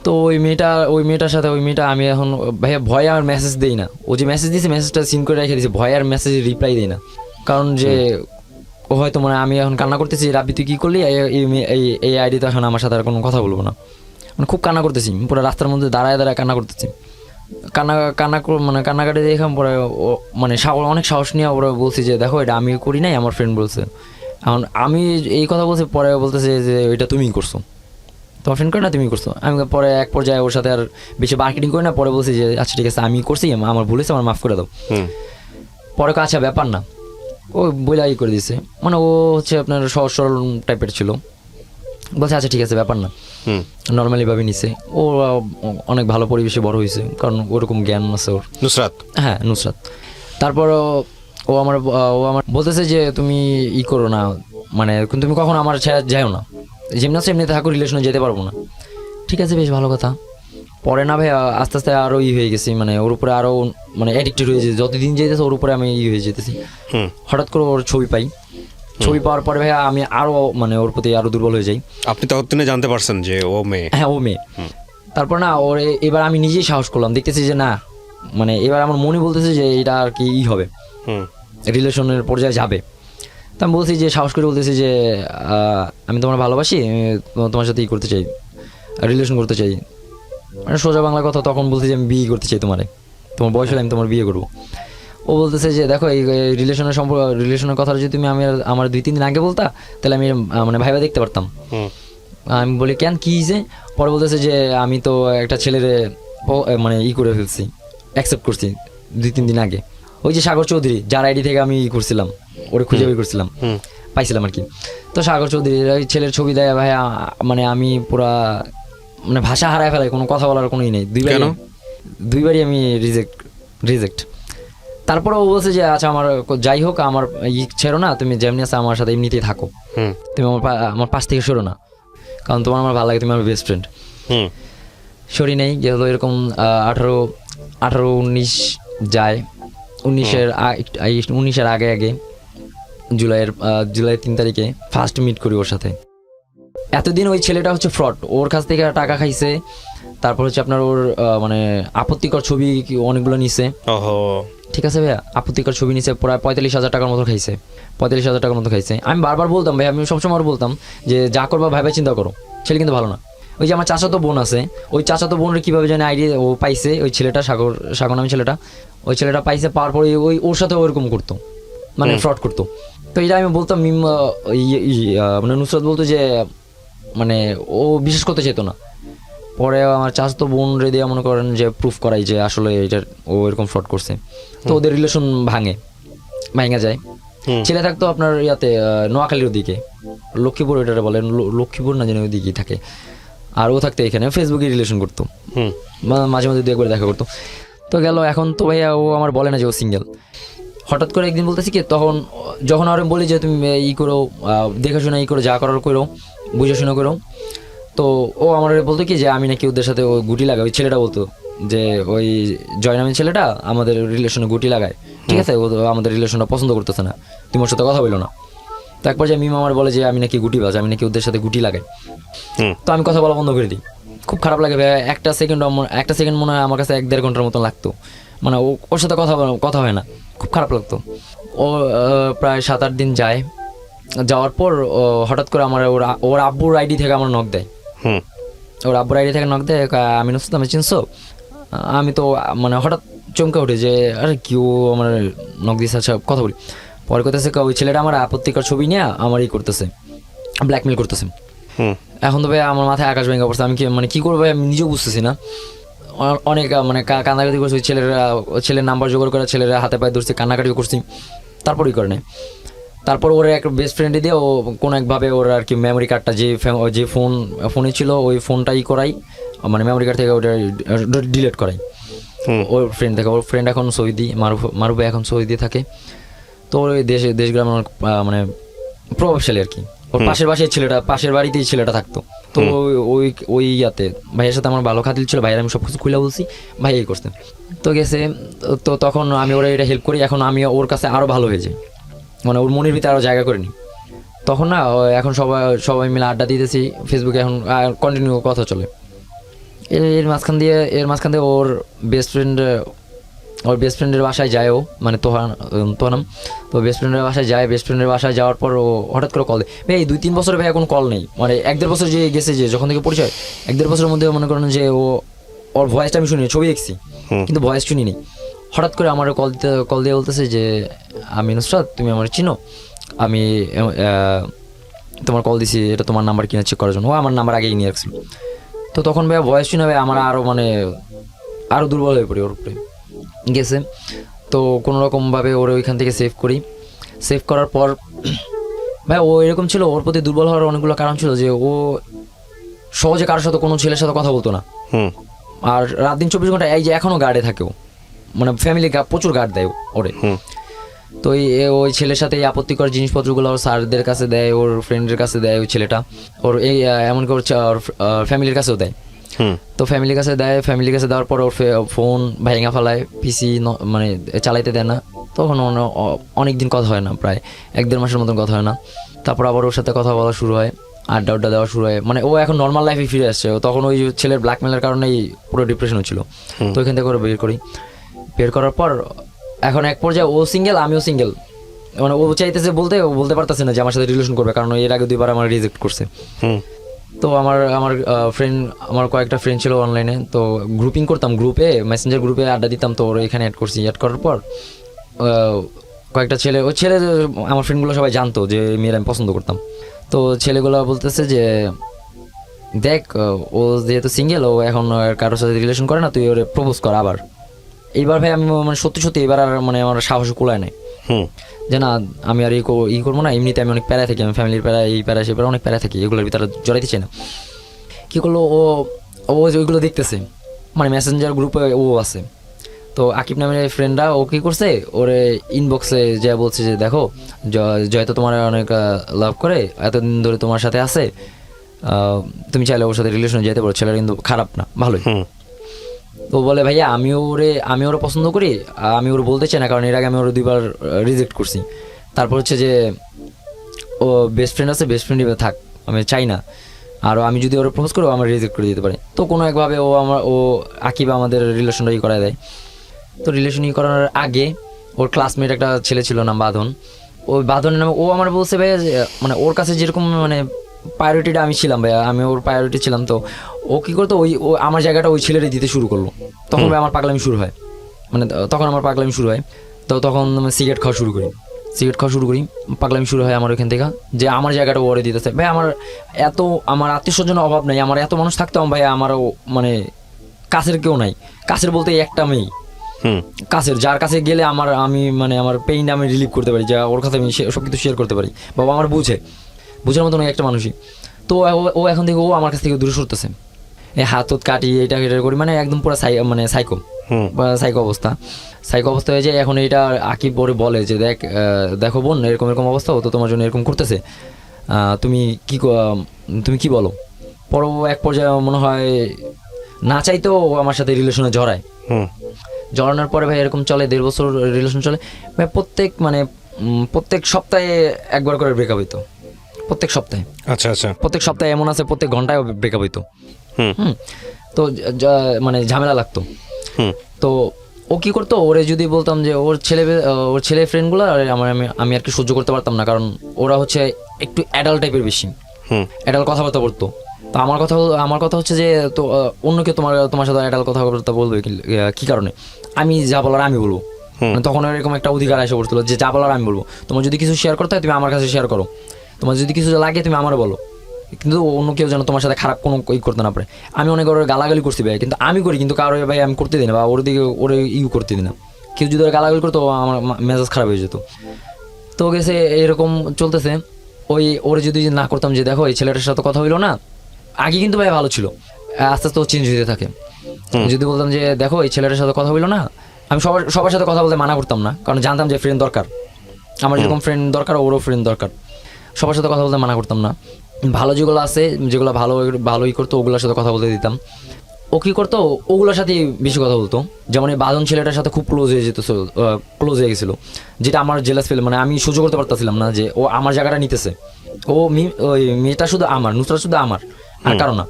তো ওই মেয়েটার সাথে আমি এখন ভাইয়া ভয়ে আর মেসেজ দিই না। ও যে মেসেজ দিয়েছে মেসেজটা সিন করে রেখে দিয়েছে, ভয়ে আর মেসেজে রিপ্লাই দিই না, কারণ যে ও হয়তো মানে আমি এখন কান্না করতেছি, রাব্বি তুই কী করলি, এই আইডি তো এখন আমার সাথে আর কোনো কথা বলবো না, মানে খুব কান্না করতেছি, পুরো রাস্তার মধ্যে দাঁড়ায় কান্না করতেছি। কান্নাকাটি দেখলাম। পরে ও মানে অনেক সাহস নিয়ে ওরা বলছি যে দেখো এটা আমি করি নাই, আমার ফ্রেন্ড বলছে। এখন আমি এই কথা বলছি, পরে বলতেছে যে ওইটা তুমিই করছো, তোমার ফ্রেন্ড করে না তুমি করছো। আমি পরে এক পর্যায়ে ওর সাথে আর বেশি মার্কেটিং করি না, পরে বলছি যে আচ্ছা ঠিক আছে আমি করছি, আমার ভুল হয়েছে, আমার মাফ করে দাও। পরে আচ্ছা ব্যাপার না, ও বইলাই করে দিছে, মানে ও হচ্ছে আপনার সহজ সরল টাইপের ছিল, বলছে আচ্ছা ঠিক আছে ব্যাপার না, নর্মালি ভাবে নিছে। ও অনেক ভালো পরিবেশে বড় হয়েছে, কারণ ওরকম জ্ঞান আছে ওর। নুসরাত, হ্যাঁ নুসরাত। তারপর ও আমার বলতেছে যে তুমি করো না, মানে তুমি কখনো আমার ছেড়ে যাও না, যেমনি আছে এমনিতে থাকো, রিলেশনে যেতে পারবো না। ঠিক আছে, বেশ ভালো কথা। পরে না ভাই আস্তে আস্তে আরও হয়ে গেছি, মানে ওর উপরে আরও মানে অ্যাডিক্টেড হয়ে যেতে, যতদিন যেতেছে ওর উপরে আমি হয়ে যেতেছি। হঠাৎ করে ওর ছবি পাওয়ার পরে ভাই আমি আরও মানে ওর প্রতি আরও দুর্বল হয়ে যাই। আপনি ততদিনে জানতে পারছেন যে ও মেয়ে? হ্যাঁ ও মেয়ে। তারপর না ওর এবার আমি নিজেই সাহস করলাম, দেখতেছি যে না মানে এবার আমার মনে বলতেছে যে এটা আর কি হবে, রিলেশনের পর্যায়ে যাবে। তো আমি বলছি যে সাহস করে বলতেছি যে আমি তোমার ভালোবাসি, তোমার সাথে করতে চাই, রিলেশন করতে চাই, মানে সোজা বাংলা কথা। তখন বলছি যে আমি বিয়ে করতে চাই, তোমার বয়স হলে আমি তোমার বিয়ে করবো। ও বলতেছে যে দেখো এই রিলেশনের কথা যদি তুমি আমার 2-3 দিন আগে বলতা, তাহলে আমি মানে ভাইবা দেখতে পারতাম। আমি বলি কেন কি যে, পরে বলতেছে যে আমি তো একটা ছেলেরে মানে করে ফেলছি, অ্যাকসেপ্ট করছি 2-3 দিন আগে। ওই যে সাগর চৌধুরী, যার আইডি থেকে আমি করছিলাম, ওরে খুঁজে করছিলাম, পাইছিলাম আর কি। তো সাগর চৌধুরী ওই ছেলের ছবি দেয় ভাই, মানে আমি পুরা মানে ভাষা হারায় ফেলাই, কোনো কথা বলার কোনোই নেই। দুইবারই আমি রিজেক্ট। তারপরে ও বলছে যে আচ্ছা আমার যাই হোক, আমার ছেড়ো না, তুমি যেমনি আছে আমার সাথে এমনিতেই থাকো, তুমি আমার পাশ থেকে সরো না, কারণ তোমার আমার ভালো লাগে, তুমি আমার বেস্ট ফ্রেন্ড। সরি নেই যেহেতু এরকম 18-19 যায়, 19-এর আগে জুলাইয়ের 3 তারিখে ফার্স্ট মিট করি ওর সাথে। এতদিন ওই ছেলেটা হচ্ছে ফ্রড, ওর কাছ থেকে টাকা খাইছে, তারপর হচ্ছে আপনার ওর মানে আপত্তিকর ছবি অনেকগুলো নিছে, ঠিক আছে ভাইয়া, আপত্তিকর ছবি নিছে, প্রায় 45,000 টাকার মতো খাইছে, 45,000 টাকার মতো খাইছে। আমি বারবার বলতাম ভাই, আমি সবসময় বলতাম যে যা করবা ভাইবা চিন্তা করো, ছেলে কিন্তু ভালো না। ওই যে আমার চাচাতো বোন আছে, ওই চাচাতো বোনের কীভাবে জানি আইডিয়া ও পাইছে, ওই ছেলেটা সাগর নামে ছেলেটা, ওই ছেলেটা পাইছে, পাওয়ার পরে ওই ওর সাথে ওরকম করতো, মানে ফ্রড করতো। তো এটা আমি বলতাম মানে নুসরাত বলতো যে মানে ও বিশ্বাস করতে চাইতো না। পরে আমার চাচাতো বোন রে দিয়ে মনে করেন যে প্রুফ করাই যে আসলে এটা ও এরকম ফ্রড করছে। তো ওদের রিলেশন ভাঙা যায়। ছেলে থাকতো আপনার ইয়াতে নোয়াখালীর দিকে, লক্ষ্মীপুর ওইটা বলেন, লক্ষ্মীপুর না জানি ওই দিকেই থাকে। আর ও থাকতো এখানে, ফেসবুকে রিলেশন করতো, মাঝে মাঝে 2-1 বার দেখা করতো। তো গেল, এখন তো ভাইয়া ও আমার বলে না যে ও সিঙ্গেল। হঠাৎ করে একদিন বলতেছি কি, তখন যখন আর বলি যে তুমি করো, দেখাশোনা করো, যা করার করো, বুঝে শুনে করো। তো ও আমার বলতো কি যে আমি নাকি ওদের সাথে ও গুটি লাগাই। ওই ছেলেটা বলতো যে ওই জয়নামের ছেলেটা আমাদের রিলেশনে গুটি লাগায়, ঠিক আছে, ও আমাদের রিলেশনটা পছন্দ করতেছে না, তুমি ওর সাথে কথা বলো না। তারপর যে মিম আমার বলে যে আমি নাকি গুটি বাজ, আমি নাকি ওদের সাথে গুটি লাগাই। তো আমি কথা বলা বন্ধ করে দিই। খুব খারাপ লাগে ভাই, একটা সেকেন্ড মনে হয় আমার কাছে 1-1.5 ঘন্টার মতন লাগতো, মানে ওর সাথে কথা হয় না, খুব খারাপ লাগতো। ও প্রায় 7-8 দিন যায়, যাওয়ার পর হঠাৎ করে আমার ওর আব্বুর আইডি থেকে আমার নক দেয়। ওর আব্বুর আইডি থেকে নক দেয়, আমি নুসরাত, আমি চিনছো? আমি তো মানে হঠাৎ চমকে উঠে যে আরে কি, ও আমার নক দিয়েছে, আচ্ছা কথা বলি। পরে করতেছে ওই ছেলেটা আমার আপত্তিকর ছবি নিয়ে আমার করতেছে, ব্ল্যাকমেল করতেছে। এখন তো ভাই আমার মাথায় আকাশ ভেঙে পড়ছে, আমি কি করবো ভাই, আমি নিজেও বুঝতেছি না। অনেক মানে কান্নাকাটি করছি, ছেলের নাম্বার জোগাড় করে ছেলেরা হাতে পায়ে ধরছি, কান্নাকাটিও করছি, তারপরই করে নেয়। তারপর ওর এক বেস্ট ফ্রেন্ডে দিয়ে ও কোনো একভাবে ওর আর কি মেমোরি কার্ডটা যে ফোনে ছিল ওই ফোনটাই করাই, মানে মেমোরি কার্ড থেকে ওটা ডিলিট করাই ওর ফ্রেন্ড থেকে। ওর ফ্রেন্ড এখন সৌদি, মারুফ এখন সৌদি থাকে। তো ওর ওই দেশ গ্রামের মানে প্রভাবশালী আর কি। ওর পাশের বাড়িতেই ছেলেটা থাকতো। তো ওই ইয়াতে ভাইয়ের সাথে আমার ভালো খাতির ছিল, ভাইয়ের আমি সব কিছু খুলে বলছি, ভাই এই করতেন। তো গেছে, তো তখন আমি ওরা এটা হেল্প করি, এখন আমি ওর কাছে আরও ভালো হয়ে যাই, মানে ওর মনের ভিতরে আরও জায়গা করে নিই। তখন না এখন সবাই মিলে আড্ডা দিতেছি ফেসবুকে, এখন কন্টিনিউ কথা চলে। এর মাঝখান দিয়ে ওর বেস্ট ফ্রেন্ডের বাসায় যায় ও, মানে তোহানাম। তো বেস্ট ফ্রেন্ডের বাসায় যাওয়ার পর ও হঠাৎ করে কল দেয়। ভাই 2-3 বছরে ভাই এখন কল নেই, মানে 1-1.5 বছর যে গেছে, যে যখন থেকে পরিচয় 1-1.5 বছরের মধ্যে মনে করেন যে ওর ভয়েসটা আমি শুনি, ছবি দেখছি কিন্তু ভয়েস শুনিনি। হঠাৎ করে আমার কল দিয়ে বলতেছে যে আমি নুসরাত, তুমি আমার চিনো, আমি তোমার কল দিছি, এটা তোমার নাম্বার কিনা চেক করার জন্য। ও আমার নাম্বার আগেই নিয়ে রাখছিল। তো তখন ভাই ভয়েস শুনে ভাই আমার আরও দুর্বল হয়ে পড়ি ওর উপরে গেছে। তো কোনো রকমভাবে ওর ওইখান থেকে সেভ করার পর ভাই ও এরকম ছিল, ওর প্রতি দুর্বল হওয়ার অনেকগুলো কারণ ছিল, যে ও সহজে কারোর সাথে, কোনো ছেলের সাথে কথা বলতো না। আর রাত দিন 24 ঘন্টা এই যে এখনও গার্ডে থাকে ও, মানে ফ্যামিলি প্রচুর গার্ড দেয় ওরে। তো ওই ছেলের সাথে এই আপত্তিকর জিনিসপত্রগুলো ওর স্যারদের কাছে দেয়, ওর ফ্রেন্ডের কাছে দেয় ওই ছেলেটা, ওর এই এমনকি ওর ফ্যামিলির কাছেও দেয়। তো ফ্যামিলির কাছে দেওয়ার পর ওর ফোন ভাঙা ফেলায়, পিসি মানে চালাইতে দেয় না। তখন অনেক দিন কথা হয় না, প্রায় 1-1.5 মাসের মতন কথা হয় না। তারপর আবার ওর সাথে কথা বলা শুরু হয়, আড্ডা দেওয়া শুরু হয়, মানে ও এখন নর্মাল লাইফে ফিরে আসছে। তখন ওই ছেলের ব্ল্যাকমেলের কারণেই পুরো ডিপ্রেশন হচ্ছিল। তো ওইখান থেকে বের করার পর এখন এক পর্যায়ে ও সিঙ্গেল, আমিও সিঙ্গেল, মানে ও চাইতেছে ও বলতে পারতেছে না যে আমার সাথে রিলেশন করবে, কারণ এর আগে 2বার আমার রিজেক্ট করছে। তো আমার কয়েকটা ফ্রেন্ড ছিল অনলাইনে, তো গ্রুপিং করতাম, মেসেঞ্জার গ্রুপে আড্ডা দিতাম। তো ওর এখানে অ্যাড করার পর কয়েকটা ছেলে আমার ফ্রেন্ডগুলো সবাই জানতো যে মেয়েরা আমি পছন্দ করতাম। তো ছেলেগুলো বলতেছে যে দেখ, ও যেহেতু সিঙ্গেল, ও এখন কারোর সাথে রিলেশন করে না, তুই ওরে প্রপোজ কর আবার। এইবার ভাই আমি মানে সত্যি এবার আর মানে আমার সাহস কুলায় নাই যে না, আমি আর করবো না। এমনিতে আমি অনেক প্যারা থাকি, আমি ফ্যামিলির প্যারা, এই প্যারা সেই প্যারা অনেক প্যারা থাকি, এগুলোর ভিতরে জড়াইতে চাই না। কী করলো ও ওইগুলো দেখতেছে, মানে মেসেঞ্জার গ্রুপে ও আছে। তো আকিব নামের ফ্রেন্ডরা ও কী করছে, ওরে ইনবক্সে যা বলছে যে দেখো, জয় তো তোমার অনেক লাভ করে, এতদিন ধরে তোমার সাথে আছে, তুমি চাইলে ওর সাথে রিলেশনে যেতে পারো, ছেলেরা কিন্তু খারাপ না, ভালোই। তো বলে ভাইয়া আমি ওরা পছন্দ করি, আমি ওর বলতে চাই না, কারণ এর আগে আমি ওর 2বার রিজেক্ট করছি। তারপর হচ্ছে যে ও বেস্ট ফ্রেন্ড আছে, বেস্ট ফ্রেন্ড থাক, আমি চাই না। আর আমি যদি ওরা প্রপোজ করি, আমার রিজেক্ট করে দিতে পারে। তো কোনো একভাবে ও আকিব আমাদের রিলেশনটা করায় দেয়। তো রিলেশন করানোর আগে ওর ক্লাসমেট একটা ছেলে ছিল নাম বাঁধন, ওই বাঁধনের নামে ও আমার বলছে ভাইয়া যে মানে ওর কাছে যেরকম মানে প্রায়োরিটিটা আমি ছিলাম ভাইয়া, আমি ওর প্রায়োরিটি ছিলাম, তো ও কী করতো ও আমার জায়গাটা ওই ছেলেরই দিতে শুরু করলো। তখন ভাই আমার পাগলামি শুরু হয়, মানে তখন আমার পাগলামি শুরু হয়। তো তখন সিগারেট খাওয়া শুরু করি, পাগলামি শুরু হয় আমার ওইখান থেকে, যে আমার জায়গাটা ওরে দিতেছে। ভাই আমার আত্মীয় স্বজনের অভাব নাই, আমার এত মানুষ থাকতাম ভাই, আমারও মানে কাছের কেউ নাই, কাছের বলতে একটা মেয়ে কাছের, যার কাছে গেলে আমার পেইন আমি রিলিভ করতে পারি, যা ওর কাছে আমি সব কিছু শেয়ার করতে পারি। বাবা আমার বুঝার মতন একটা মানুষই। তো ও এখন থেকে ও আমার কাছ থেকে দূরে সরতেছে, হাত কাটি এটা করি, মানে একদম পুরো সাইকো অবস্থা হয়ে যায়। এখন এটা আকিব পরে বলে যে দেখো বোন, এরকম অবস্থা, ও তো তোমার জন্য এরকম করতেছে, তুমি কি বলো। পরে এক পর্যায়ে মনে হয় না চাইতেও ও আমার সাথে রিলেশনে জড়ানোর পরে ভাই এরকম চলে 1.5 বছর রিলেশন চলে ভাই। প্রত্যেক সপ্তাহে একবার করে ব্রেকআপ হইতো, প্রত্যেক সপ্তাহে। আচ্ছা আচ্ছা। প্রত্যেক সপ্তাহে এমন আছে প্রত্যেক ঘন্টায় ব্রেকআপ হইতো। তো মানে ঝামেলা লাগতো। তো ও কি করতো, ওরে যদি বলতাম যে ওর ছেলে ফ্রেন্ডগুলো আমি আর কি সহ্য করতে পারতাম না, কারণ ওরা হচ্ছে একটু অ্যাডাল্ট টাইপের বেশি, অ্যাডাল্ট কথাবার্তা বলতো। তো আমার কথা হচ্ছে যে তো অন্য কেউ তোমার সাথে অ্যাডাল্ট কথাবার্তা বলবে কি কারণে, আমি যা বলার আমি বলবো। মানে তখন এরকম একটা অধিকার এসে পড়ছিল যে যা বলার আমি বলবো, তোমার যদি কিছু শেয়ার করতে হয় তুমি আমার কাছে শেয়ার করো, তোমার যদি কিছু লাগে তুমি আমারও বলো, কিন্তু অন্য কেউ যেন তোমার সাথে খারাপ কোনো করতে না পারে। আমি অনেক ওর গালাগালি করছি ভাই, কিন্তু আমি করি, কিন্তু কারো ভাই আমি করতে দিই না, বা ওর দিকে ওরে করতে দিই না। কেউ যদি ওরা গালাগালি করতো আমার মেজাজ খারাপ হয়ে যেত। তো গেছে এরকম চলতেছে। ওরে যদি না করতাম যে দেখো এই ছেলেটার সাথে কথা হইলো না, আগে কিন্তু ভাই ভালো ছিল, আস্তে আস্তে ও চেঞ্জ হতে থাকে। যদি বলতাম যে দেখো এই ছেলেটার সাথে কথা হইলো না, আমি সবার সাথে কথা বলতে মানা করতাম না, কারণ জানতাম যে ফ্রেন্ড দরকার, আমার যেরকম ফ্রেন্ড দরকার ওরও ফ্রেন্ড দরকার। সবার সাথে কথা বলতে মানা করতাম না, ভালো যেগুলো আছে যেগুলো ভালোই করতো ওগুলোর সাথে কথা বলতে দিতাম। ও কী করতো, ওগুলোর সাথে বেশি কথা বলতো। যেমন এই বাঁধন ছেলেটার সাথে খুব ক্লোজ হয়ে গেছিলো, যেটা আমার জেলাস ফিল, মানে আমি সহ্য করতে পারতেছিলাম না যে ও আমার জায়গাটা নিতেছে। ওই মেয়েটা শুধু আমার, নুসরাত শুধু আমার, আর কারণ না।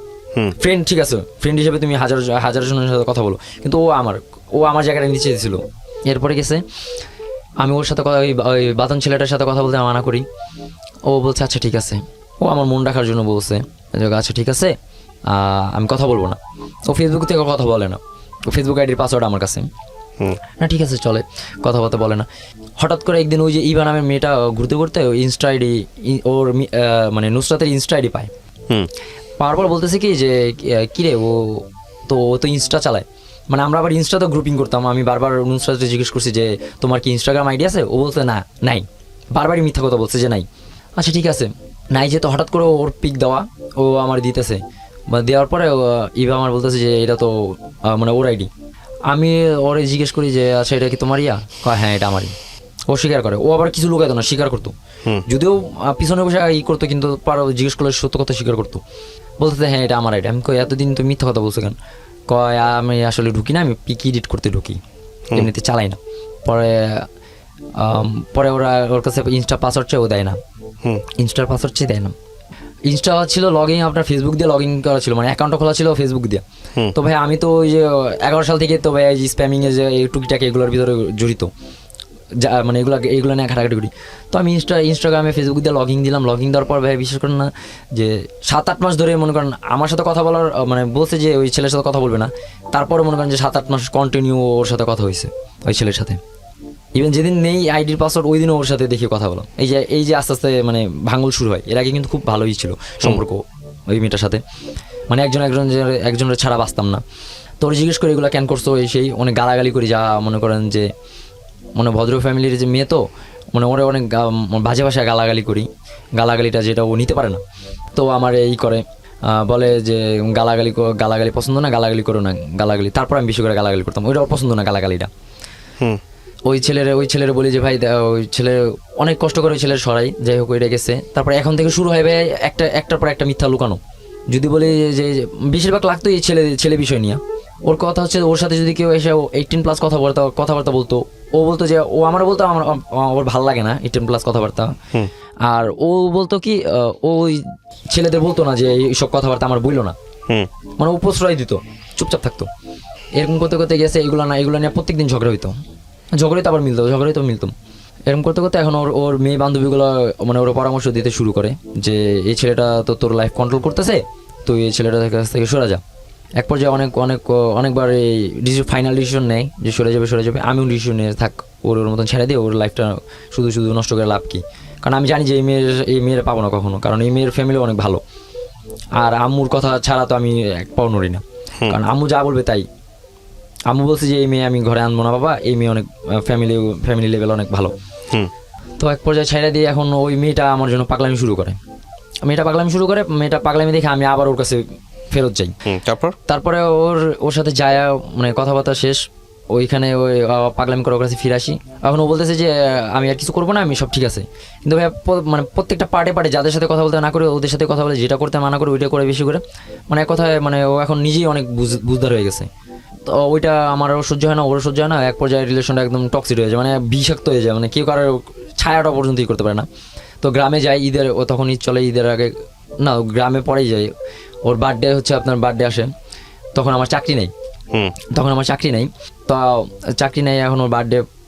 ফ্রেন্ড ঠিক আছে, ফ্রেন্ড হিসেবে তুমি হাজার জনের সাথে কথা বলো, কিন্তু ও আমার জায়গাটা নিচে ছিল। এরপরে গেছে আমি ওর সাথে ওই বাঁধন ছেলেটার সাথে কথা বলতে মানা করি। ও বলছে আচ্ছা ঠিক আছে, ও আমার মন রাখার জন্য বলছে আচ্ছা ঠিক আছে আমি কথা বলবো না। ও ফেসবুক থেকে কথা বলে না, ও ফেসবুক আইডির পাসওয়ার্ড আমার কাছে না, ঠিক আছে চলে, কথা বলতে বলে না। হঠাৎ করে একদিন ওই যে ইভা নামের মেয়েটা ঘুরতে ঘুরতে ওই ইনস্টা আইডি ওর মানে নুসরাতের ইনস্টা আইডি পায়। পাওয়ার পর বলতেছে কি যে কিরে ও তো ইনস্টা চালায়, মানে আমরা আবার ইনস্টা তো গ্রুপিং করতাম। আমি বারবার নুসরাতকে জিজ্ঞেস করছি যে তোমার কি ইনস্টাগ্রাম আইডি আছে, ও বলছে না নাই, বারবারই মিথ্যা কথা বলছে যে নাই। আচ্ছা ঠিক আছে নাই, যে তো হঠাৎ করে ওর পিক দেওয়া ও আমার দিতেছে, দেওয়ার পরে ইভা আমার বলতেছে যে এটা তো মানে ওর আইডি। আমি ওরে জিজ্ঞেস করি যে আচ্ছা এটা কি তোমার ইয়া, হ্যাঁ এটা আমারই। ও স্বীকার করে, ও আবার কিছু লুকাইতো না, স্বীকার করতো, যদিও পিছনে বসে করতো, কিন্তু জিজ্ঞেস করলে সত্য কথা স্বীকার করতো, বলতে হ্যাঁ এটা আমার আইডি। আমি কই এতদিন তুমি মিথ্যা কথা বলছো কেন, কয় আমি আসলে ঢুকি না, আমি পিক এডিট করতে ঢুকি, এমনিতে চালাই না। পরে ওর কাছে ইনস্টা পাসওয়ার্ড চেয়ে ও দেয় না, ইনস্টার পাসওয়ার্ড চেয়ে দেয় না। ইনস্টা ছিল আপনার ফেসবুক দিয়ে লগ ইন করা ছিল, মানে অ্যাকাউন্টটা খোলা ছিল ফেসবুক দিয়ে। তো ভাই আমি তো ওই যে 11 সাল থেকে তো ভাই স্প্যামিং এ যে টুকিটাকি এগুলোর ভিতরে জড়িত, মানে এগুলো নিয়ে ঘাটাঘাটি করি। তো আমি ইনস্টাগ্রামে ফেসবুক দিয়ে লগইন দিলাম, লগইন দেওয়ার পর ভাই বিশেষ করে না যে 7-8 মাস ধরে মনে করেন আমার সাথে কথা বলার মানে বলছে যে ওই ছেলের সাথে কথা বলবে না, তারপরে মনে করেন যে 7-8 মাস কন্টিনিউ ওর সাথে কথা হয়েছে ওই ছেলের সাথে। ইভেন যেদিন নেই আইডির পাসওয়ার্ড ওই দিনও ওর সাথে দেখে কথা বলো। এই যে আস্তে আস্তে মানে ভাঙল শুরু হয়। এর আগে কিন্তু খুব ভালোই ছিল সম্পর্ক ওই মেয়েটার সাথে, মানে একজনের ছাড়া বাঁচতাম না। তো ওর জিজ্ঞেস করে এগুলো কেন করছো সেই অনেক গালাগালি করি, যা মনে করেন যে মানে ভদ্র ফ্যামিলির যে মেয়ে তো মানে ওরা অনেক বাজে ভাষায় গালাগালি করি, গালাগালিটা যেটা ও নিতে পারে না। তো আমার এই করে বলে যে গালাগালি পছন্দ না, গালাগালি করো না গালাগালি। তারপর আমি বেশি করে গালাগালি করতাম, ওইটা পছন্দ না গালাগালিটা। ওই ছেলের বলি যে ভাই ওই ছেলে অনেক কষ্ট করে ওই ছেলের সরাই, যাই হোক ওইটা গেছে। তারপরে এখন থেকে শুরু হয় ভাই একটার পর একটা মিথ্যা লুকানো। যদি বলি যে বেশিরভাগ লাগতো এই ছেলে বিষয় নিয়ে। ওর কথা হচ্ছে ওর সাথে যদি কেউ এসে 18+ কথাবার্তা বলতো, ও বলতো যে ও আমার বলতো ওর ভালো লাগে না 18+ কথাবার্তা। আর ও বলতো কি ওই ছেলেদের বলতো না যে এইসব কথাবার্তা আমার বললো না, মানে ও প্রশ্রয় দিত, চুপচাপ থাকতো। এরকম করতে করতে গেছে, এগুলো নিয়ে প্রত্যেকদিন ঝগড়া হইতো, ঝগড়াই তো আবার মিলতো, ঝগড়াই তো মিলতাম। এরকম করতে করতে এখন ওর ওর মেয়ে বান্ধবীগুলো মানে ওর পরামর্শ দিতে শুরু করে যে এই ছেলেটা তো তোর লাইফ কন্ট্রোল করতেছে, তুই এই ছেলেটার কাছ থেকে সরে যা। এক পর্যায়ে অনেকবার এই ফাইনাল ডিসিশন নেয় যে সরে যাবে, আমিও ডিসিশন নিয়ে থাক ওর মতন ছেড়ে দিয়ে ওর লাইফটা শুধু নষ্ট করে লাভ কি। কারণ আমি জানি যে এই মেয়ের পাবো না কখনো, কারণ এই মেয়ের ফ্যামিলি অনেক ভালো, আর আম্মুর কথা ছাড়া তো আমি এক পাও নড়ি না, কারণ আম্মু যা বলবে তাই। আম্মু বলছে যে এই মেয়ে আমি ঘরে আনবো না বাবা, এই মেয়ে অনেক ফ্যামিলি লেভেল অনেক ভালো। তো এক পর্যায়ে ছেড়ে দিয়ে এখন ওই মেয়েটা আমার জন্য পাগলামি শুরু করে, মেয়েটা পাগলামি দেখে আমি আবার ওর কাছে ফেরত যাই। তারপরে ওর সাথে যায়, মানে কথাবার্তা শেষ, ওইখানে ওই পাগলামি করে ওর কাছে ফিরে আসি। এখন ও বলতেছে যে আমি আর কিছু করবো না, আমি সব ঠিক আছে। কিন্তু ভাই মানে প্রত্যেকটা পার্টে যাদের সাথে কথা বলতে না করে ওদের সাথে কথা বলে, যেটা করতে মানা করে ওইটা করে বেশি করে, মানে এক কথায় মানে ও এখন নিজেই অনেক বুঝদার হয়ে গেছে। তো ওইটা আমার সহ্য হয় না, ওর সহ্য হয় না, এক পর্যায়ে রিলেশনটা একদম টক্সিক হয়ে যায়, মানে বিষাক্ত হয়ে যায়, মানে কেউ কারোর ছায়াটা পর্যন্তই করতে পারে না। তো গ্রামে যাই ঈদের, ও তখন ঈদ চলে, ঈদের আগে না গ্রামে পরেই যাই। ওর বার্থডে হচ্ছে আপনার বার্থডে আসে, তখন আমার চাকরি নেই, তো চাকরি নেই। এখন ওর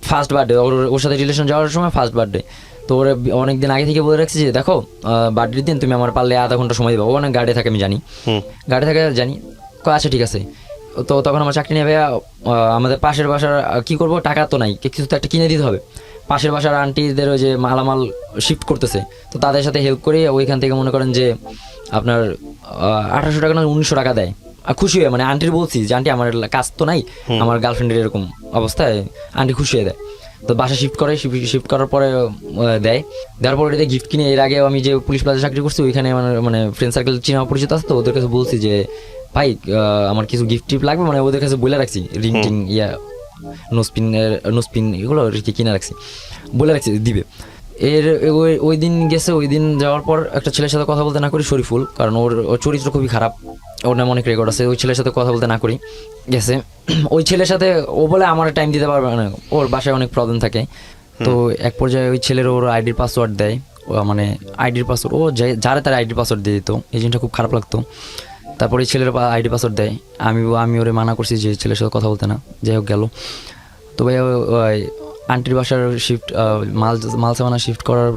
ফার্স্ট বার্থডে, ওর সাথে রিলেশন যাওয়ার সময় ফার্স্ট বার্থডে। তো ওরা অনেকদিন আগে থেকে বলে রাখছি যে দেখো বার্থডের দিন তুমি আমার পারলে আধা ঘন্টা সময় দেবো, ও অনেক গাড়ি থাকে আমি জানি, আচ্ছা ঠিক আছে। তো তখন আমার চাকরি নেই ভাইয়া, আমাদের পাশের বাসার কি করবো, টাকা তো নাই, কিছু তো একটা কিনে দিতে হবে। পাশের বাসার আন্টিদের ওই যে মালামাল শিফট করতেছে, তো তাদের সাথে হেল্প করি। ওইখান থেকে মনে করেন যে আপনার 1800 টাকা না 1900 টাকা দেয়। আর খুশি হয়ে, মানে আন্টির বলছি যে আন্টি আমার কাজ তো নাই, আমার গার্লফ্রেন্ডের এরকম অবস্থায়, আন্টি খুশি হয়ে দেয়। তো বাসা শিফট করার পরে দেওয়ার পর ওটাতে গিফট কিনে, এর আগে আমি যে পুলিশ প্লাজা চাকরি করছি ওইখানে মানে ফ্রেন্ড সার্কেল চিনা পরিচিত আছে, তো ওদের কাছে বলছি যে ভাই আমার কিছু গিফট টিফট লাগবে, মানে ওদের কাছে বলে রাখছি রিং টিং নোস্পিন এগুলো কিনে রাখছি, বলে রাখছি দিবে। ওই দিন যাওয়ার পর একটা ছেলের সাথে কথা বলতে না করি, শরীফুল, কারণ ওর চরিত্র খুবই খারাপ, ওর নামে অনেক রেকর্ড আছে, ওই ছেলের সাথে কথা বলতে না করি গেছে। ওই ছেলের সাথে ও বলে আমার টাইম দিতে পারবে না, ওর বাসায় অনেক প্রবলেম থাকে। তো এক পর্যায়ে ওই ছেলের ওর আইডির পাসওয়ার্ড দেয়, মানে আইডির পাসওয়ার্ড ও যারা তার আইডির পাসওয়ার্ড দিয়ে দিত, এই জিনিসটা খুব খারাপ লাগতো। তারপরে এই ছেলের আইডি পাসওয়ার্ড দেয়, আমি ওরে মানা করছি যে ছেলের সাথে কথা বলতে না, যাই হোক গেল। তো ভাই ওই আন্টির বাসার মাল সামানা শিফট করার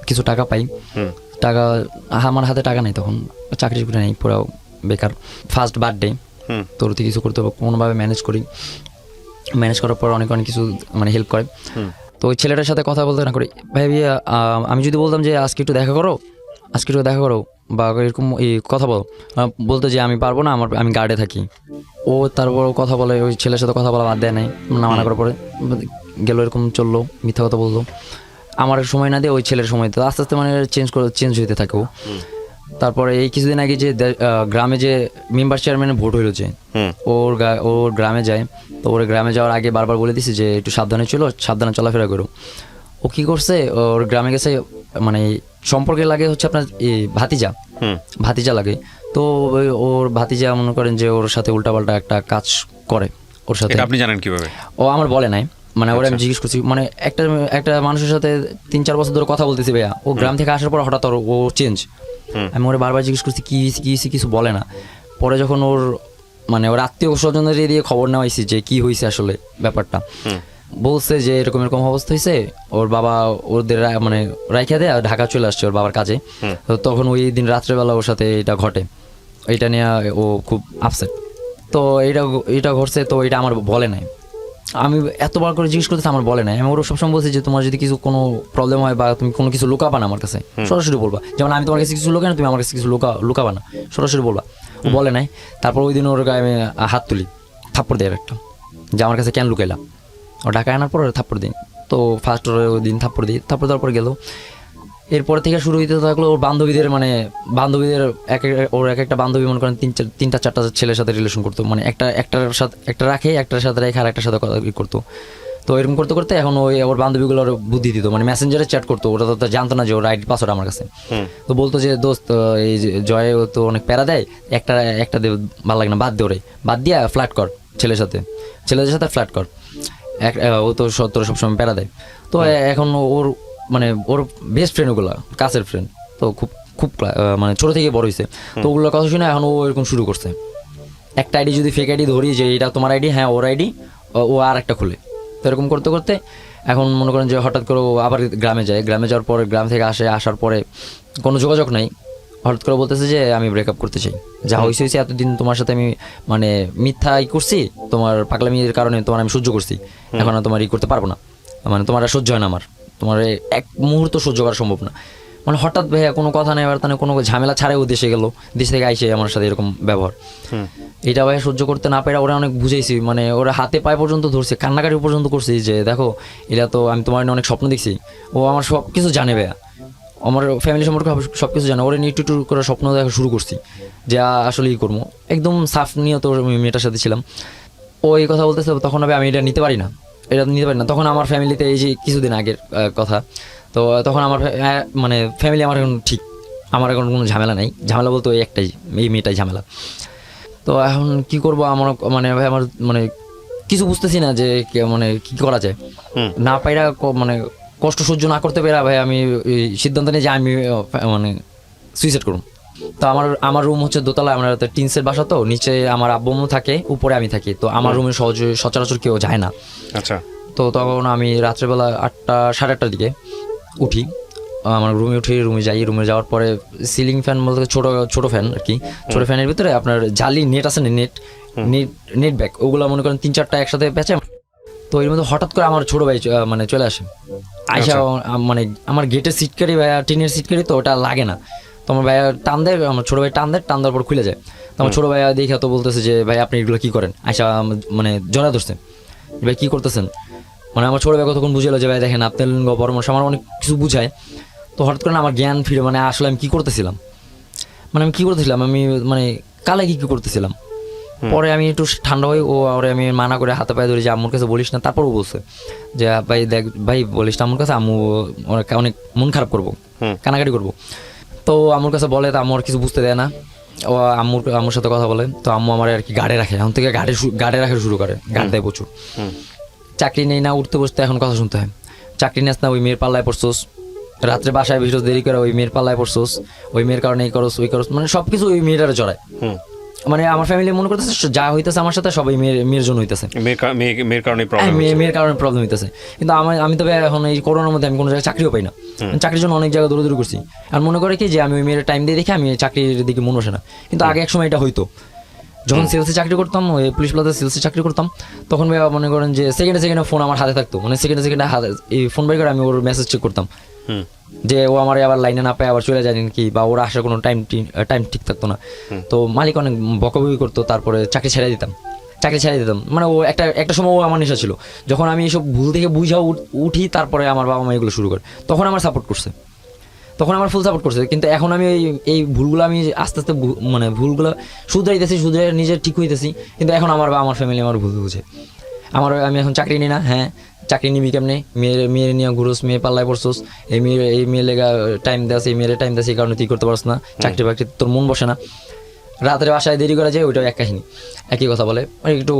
কিছু টাকা পাই, টাকা আমার হাতে টাকা নেই, তখন চাকরি নেই, পুরো বেকার। ফার্স্ট বার্থডে তোর তো কিছু করতে হবে, কোনোভাবে ম্যানেজ করার পর অনেক কিছু মানে হেল্প করে। তো ওই ছেলেটার সাথে কথা বলতে না করি ভাই, আমি যদি বলতাম যে আজকে একটু দেখা করো বা এরকম কথা বলতো যে আমি পারবো না, আমি গার্ডে থাকি। ও তারপর কথা বলে, ওই ছেলের সাথে কথা বলা বাদ দেয় নাই, না মানা করার পরে গেলো, এরকম চললো, মিথ্যা কথা বললো, আমার সময় না দিয়ে ওই ছেলের সময় দিত, আস্তে আস্তে মানে চেঞ্জ হইতে থাকে ও। তারপরে এই কিছুদিন আগে যে গ্রামে যে মেম্বার চেয়ারম্যানের ভোট হইলো, যে ওর গ্রামে যায়, তো ওর গ্রামে যাওয়ার আগে বারবার বলে দিছি যে একটু সাবধানে সাবধানে চলাফেরা করো। ও কি করছে, ওর গ্রামে গেছে, মানে সম্পর্কে লাগে হচ্ছে আপনার ভাতিজা লাগে। তো ওর ভাতিজা মনে করেন যে ওর সাথে উল্টাপাল্টা একটা কাজ করে ওর সাথে। আপনি জানেন কিভাবে? ও আমার বলে নাই, মানে ওরা আমি জিজ্ঞেস করছি, মানে একটা মানুষের সাথে 3-4 বছর ধরে কথা বলতেছি ভাইয়া, ও গ্রাম থেকে আসার পর হঠাৎ ও চেঞ্জ। আমি ওরা বারবার জিজ্ঞেস করছি কিছু বলে না। পরে যখন ওর আত্মীয় স্বজনদের দিয়ে খবর নেওয়া হয়েছে যে কি হয়েছে আসলে ব্যাপারটা, বলছে যে এরকম অবস্থা হয়েছে, ওর বাবা ওদের মানে রাইখা দেয় ঢাকা চলে আসছে ওর বাবার কাজে। তো তখন ওই দিন রাত্রেবেলা ওর সাথে এটা ঘটে, এটা নিয়ে ও খুব আপসেট। তো এটা ঘটছে, তো এটা আমার বলে নাই, আমি এতবার করে জিজ্ঞেস করতেছি, আমার বলে নাই। আমি ওরা সবসময় বলছি যে তোমার যদি কোনো প্রবলেম হয় বা তুমি কোনো কিছু লুকাবা না আমার কাছে, সরাসরি বলবা, যেমন আমি তোমার কাছে কিছু লুকাই না, তুমি আমার কাছে কিছু লুকাবা না, সরাসরি বলবা। ও বলে নাই। তারপর ওই দিন ওর গায়ে আমি হাত তুলি, থাপ্পড় দেয় একটা, যে আমার কাছে কেন লুকাইলা। ও ঢাকায় আনার পর থাপ্পড় দিই, তো ফার্স্ট ওই দিন থাপ্পড় দেওয়ার পর গেল। এরপর থেকে শুরু হইতে থাকলো ওর বান্ধবীদের ওর এক একটা বান্ধবী মনে করেন 3-4টা ছেলের সাথে রিলেশন করতো, মানে একটা রাখে, একটার সাথে রেখে আর একটার সাথে কথা করতো। তো এরকম করতে করতে এখন ওর বান্ধবীগুলোর বুদ্ধি দিত, মানে মেসেঞ্জারে চ্যাট করতো, ওরা তো জানতো না যে ওর আইডি পাসওয়ার্ড আমার কাছে। তো বলতো যে দোস্ত এই জয় তো অনেক প্যারা দেয়, একটা দে, ভালো লাগে না, বাদ দিয়া ফ্ল্যাট কর ছেলেদের সাথে ফ্ল্যাট কর, ও তো সবসময় প্যারা দেয়। তো এখন ওর বেস্ট ফ্রেন্ড, ওগুলা কাছের ফ্রেন্ড, তো খুব মানে ছোট থেকে বড় হয়েছে, তো ওগুলোর কথা শুনে এখন ও এরকম শুরু করছে। একটা আইডি যদি ফেক আইডি ধরি যে এটা তোমার আইডি, হ্যাঁ ওর আইডি, ও আর একটা খুলে, তো এরকম করতে করতে এখন মনে করেন যে হঠাৎ করে ও আবার গ্রামে যায়, গ্রামে যাওয়ার পরে গ্রাম থেকে আসার পরে কোনো যোগাযোগ নাই, হঠাৎ করে বলতেছে যে আমি ব্রেকআপ করতে চাই, যা হয়েছে এতদিন তোমার সাথে আমি মানে মিথ্যাই করছি, তোমার পাগলামির কারণে তোমার আমি সহ্য করছি, এখন আর তোমার করতে পারবো না, মানে তোমার আর সহ্য হয় না, আমার তোমার এক মুহূর্ত সহ্য করা সম্ভব না। মানে হঠাৎ ভাইয়া কোনো কথা নেই, বার্তা নেই, কোনো ঝামেলা ছাড়াই ও দেশে গেল, দেশ থেকে আইসে আমার সাথে এরকম ব্যবহার। এটা ভাইয়া সহ্য করতে না পেরে ওরা অনেক বুঝাইছি, মানে ওরা হাতে পায়ে পর্যন্ত ধরছে, কান্নাকাটি পর্যন্ত করছি যে দেখো এটা তো আমি তোমার অনেক স্বপ্ন দেখছি, ও আমার সব কিছু জানে ভাইয়া, আমার ফ্যামিলি সম্পর্কে সব কিছু জানে, ওরা নিয়ে একটু করে স্বপ্ন দেখা শুরু করছি যে আসলে ই করবো, একদম সাফ নিয়ে তো মেয়েটার সাথে ছিলাম। ও এই কথা বলতেছে, তখন আমি এটা নিতে পারি না, তখন আমার ফ্যামিলিতে এই যে কিছুদিন আগের কথা, তো তখন আমার মানে ফ্যামিলি আমার এখন ঠিক, আমার এখন কোনো ঝামেলা নাই, ঝামেলা বলতে ওই একটাই, এই মেয়েটাই ঝামেলা। তো এখন কি করব, আমার মানে ভাই আমার মানে কিছু বুঝতেছি না যে মানে কি করা যায়, না পাইরা মানে কষ্ট সহ্য না করতে পেরে ভাই আমি সিদ্ধান্ত নিই যে আমি মানে সুইসাইড করব। তো আমার রুম হচ্ছে দোতলায়, আমার টিনসের বাসা, তো নিচে আমার আব্বু থাকে, উপরে আমি থাকি, তো আমার রুমে সচরাচর কেউ যায় না। আচ্ছা। তো তখন আমি রাত্রেবেলা 8টা সাড়ে 8টার দিকে উঠি, আমার রুমে উঠি, রুমে যাই, রুমে যাওয়ার পরে সিলিং ফ্যান বলতে ছোটো ফ্যান আর কি, ছোটো ফ্যানের ভিতরে আপনার জালি নেট আছে না, নেট ব্যাগ, ওগুলো মনে করেন 3-4টা একসাথে পেঁচে, তো এর মধ্যে হঠাৎ করে আমার ছোটো ভাই মানে চলে আসে, আইসা মানে আমার গেটের সিটকারি ভাইয়া টিনের সিটকারি, তো ওটা লাগে না, তো আমার ভাইয়া টান দেয়, আমার ছোটো ভাই টান দেওয়ার পর খুলে যায়, তো আমার ছোটো ভাইয়া দেখে তো বলতেছে যে ভাই আপনি এগুলো কী করেন, আইসা মানে জড়া ধরছে, ভাই কী করতেছেন, মানে আমার ছোটো ভাই কতক্ষণ বুঝালো যে ভাই দেখেন আপনার লিঙ্গ পরামর্শ, আমার অনেক কিছু বুঝায়। তো হঠাৎ করে আমার জ্ঞান ফিরে, মানে আসলে আমি কী করতেছিলাম, আমি মানে কালে কী করতেছিলাম। পরে আমি একটু ঠান্ডা হই, ওরে আমি মানা করে হাতে পায়ে ধরি যে আম্মুর কাছে বলিস না, তারপরও বলছে যে ভাই দেখ ভাই বলিস না আম্মুর কাছে, আম্মু অনেক মন খারাপ করবো, কানাকাটি করবো। তো আম্মুর কাছে বলে, তো আম্মু আর কিছু বুঝতে দেয় না, ও আম্মুর সাথে কথা বলে, তো আম্মু আমার আর কি গাড়ে রাখে, এখন থেকে গাড়ে রাখা শুরু করে, গাড় দেয় প্রচুর। চাকরি নেই না, উঠতে বসতে এখন কথা শুনতে হয়, চাকরি নেস না, ওই মেয়ের পাল্লায় পড়ছোস, রাত্রে বাসায় বেশি দেরি করে, ওই মেয়ের পাল্লায় পড়ছোস, ওই মেয়ের কারণে এই করস ওই করস, মানে সব কিছু ওই মেয়েটারে জড়ায়। মানে আমার ফ্যামিলি মনে করতেছে যা হইতেছে আমার সাথে সবাই মেয়ের জন্য হইতেছে, মেয়ের কারণে প্রবলেম হইতেছে। কিন্তু আমি তো এখন এই করোনার মধ্যে আমি কোনো জায়গায় চাকরিও পাই না, চাকরির জন্য অনেক জায়গায় দৌড়াদৌড়ি করছি, আর মনে করে কি যে আমি ওই মেয়ের টাইম দিয়ে দেখে আমি চাকরির দিকে মন বসে না। কিন্তু আগে এক সময় এটা হইতো, যখন সেলসে চাকরি করতাম, ওই পুলিশ প্লাজায় সেলসে চাকরি করতাম, তখন ভাই মনে করেন যে সেকেন্ডে ফোন আমার হাতে থাকতো, মানে সেকেন্ডে হাতে এই ফোন বাই করে আমি ওর মেসেজ চেক করতাম যে ও আমার আবার লাইনে না পায় আবার চলে যায় কি, বা ওরা আসার কোনো টাইম ঠিক থাকতো না। তো মালিক অনেক বকাবকি করতো, তারপরে চাকরি ছেড়ে দিতাম। মানে ও একটা সময় ও আমার নেশা ছিল, যখন আমি এইসব ভুল থেকে বুঝাও উঠি, তারপরে আমার বাবা মা এগুলো শুরু করে, তখন আমার ফুল সাপোর্ট করছে। কিন্তু এখন আমি এই ভুলগুলো আমি আস্তে আস্তে মানে ভুলগুলো শুধরাইতেছি, নিজে ঠিক হইতেছি, কিন্তু এখন আমার ফ্যামিলি আমার ভুল বুঝে। আমি এখন চাকরি নিই না, হ্যাঁ চাকরি নিবি কেমনি, মেয়ের নিয়ে ঘুরোস, মেয়ে পাল্লায় পড়ছোস, এই মেয়ে লেগা টাইম দেওয়া, এই মেয়ের টাইম দেওয়া, এই কারণে তুই করতে পারছ না, চাকরি বাকরি তোর মন বসে না, রাতের বাসায় দেরি করা যায়, ওইটাও এক কাহিনী, একই কথা বলে, একটু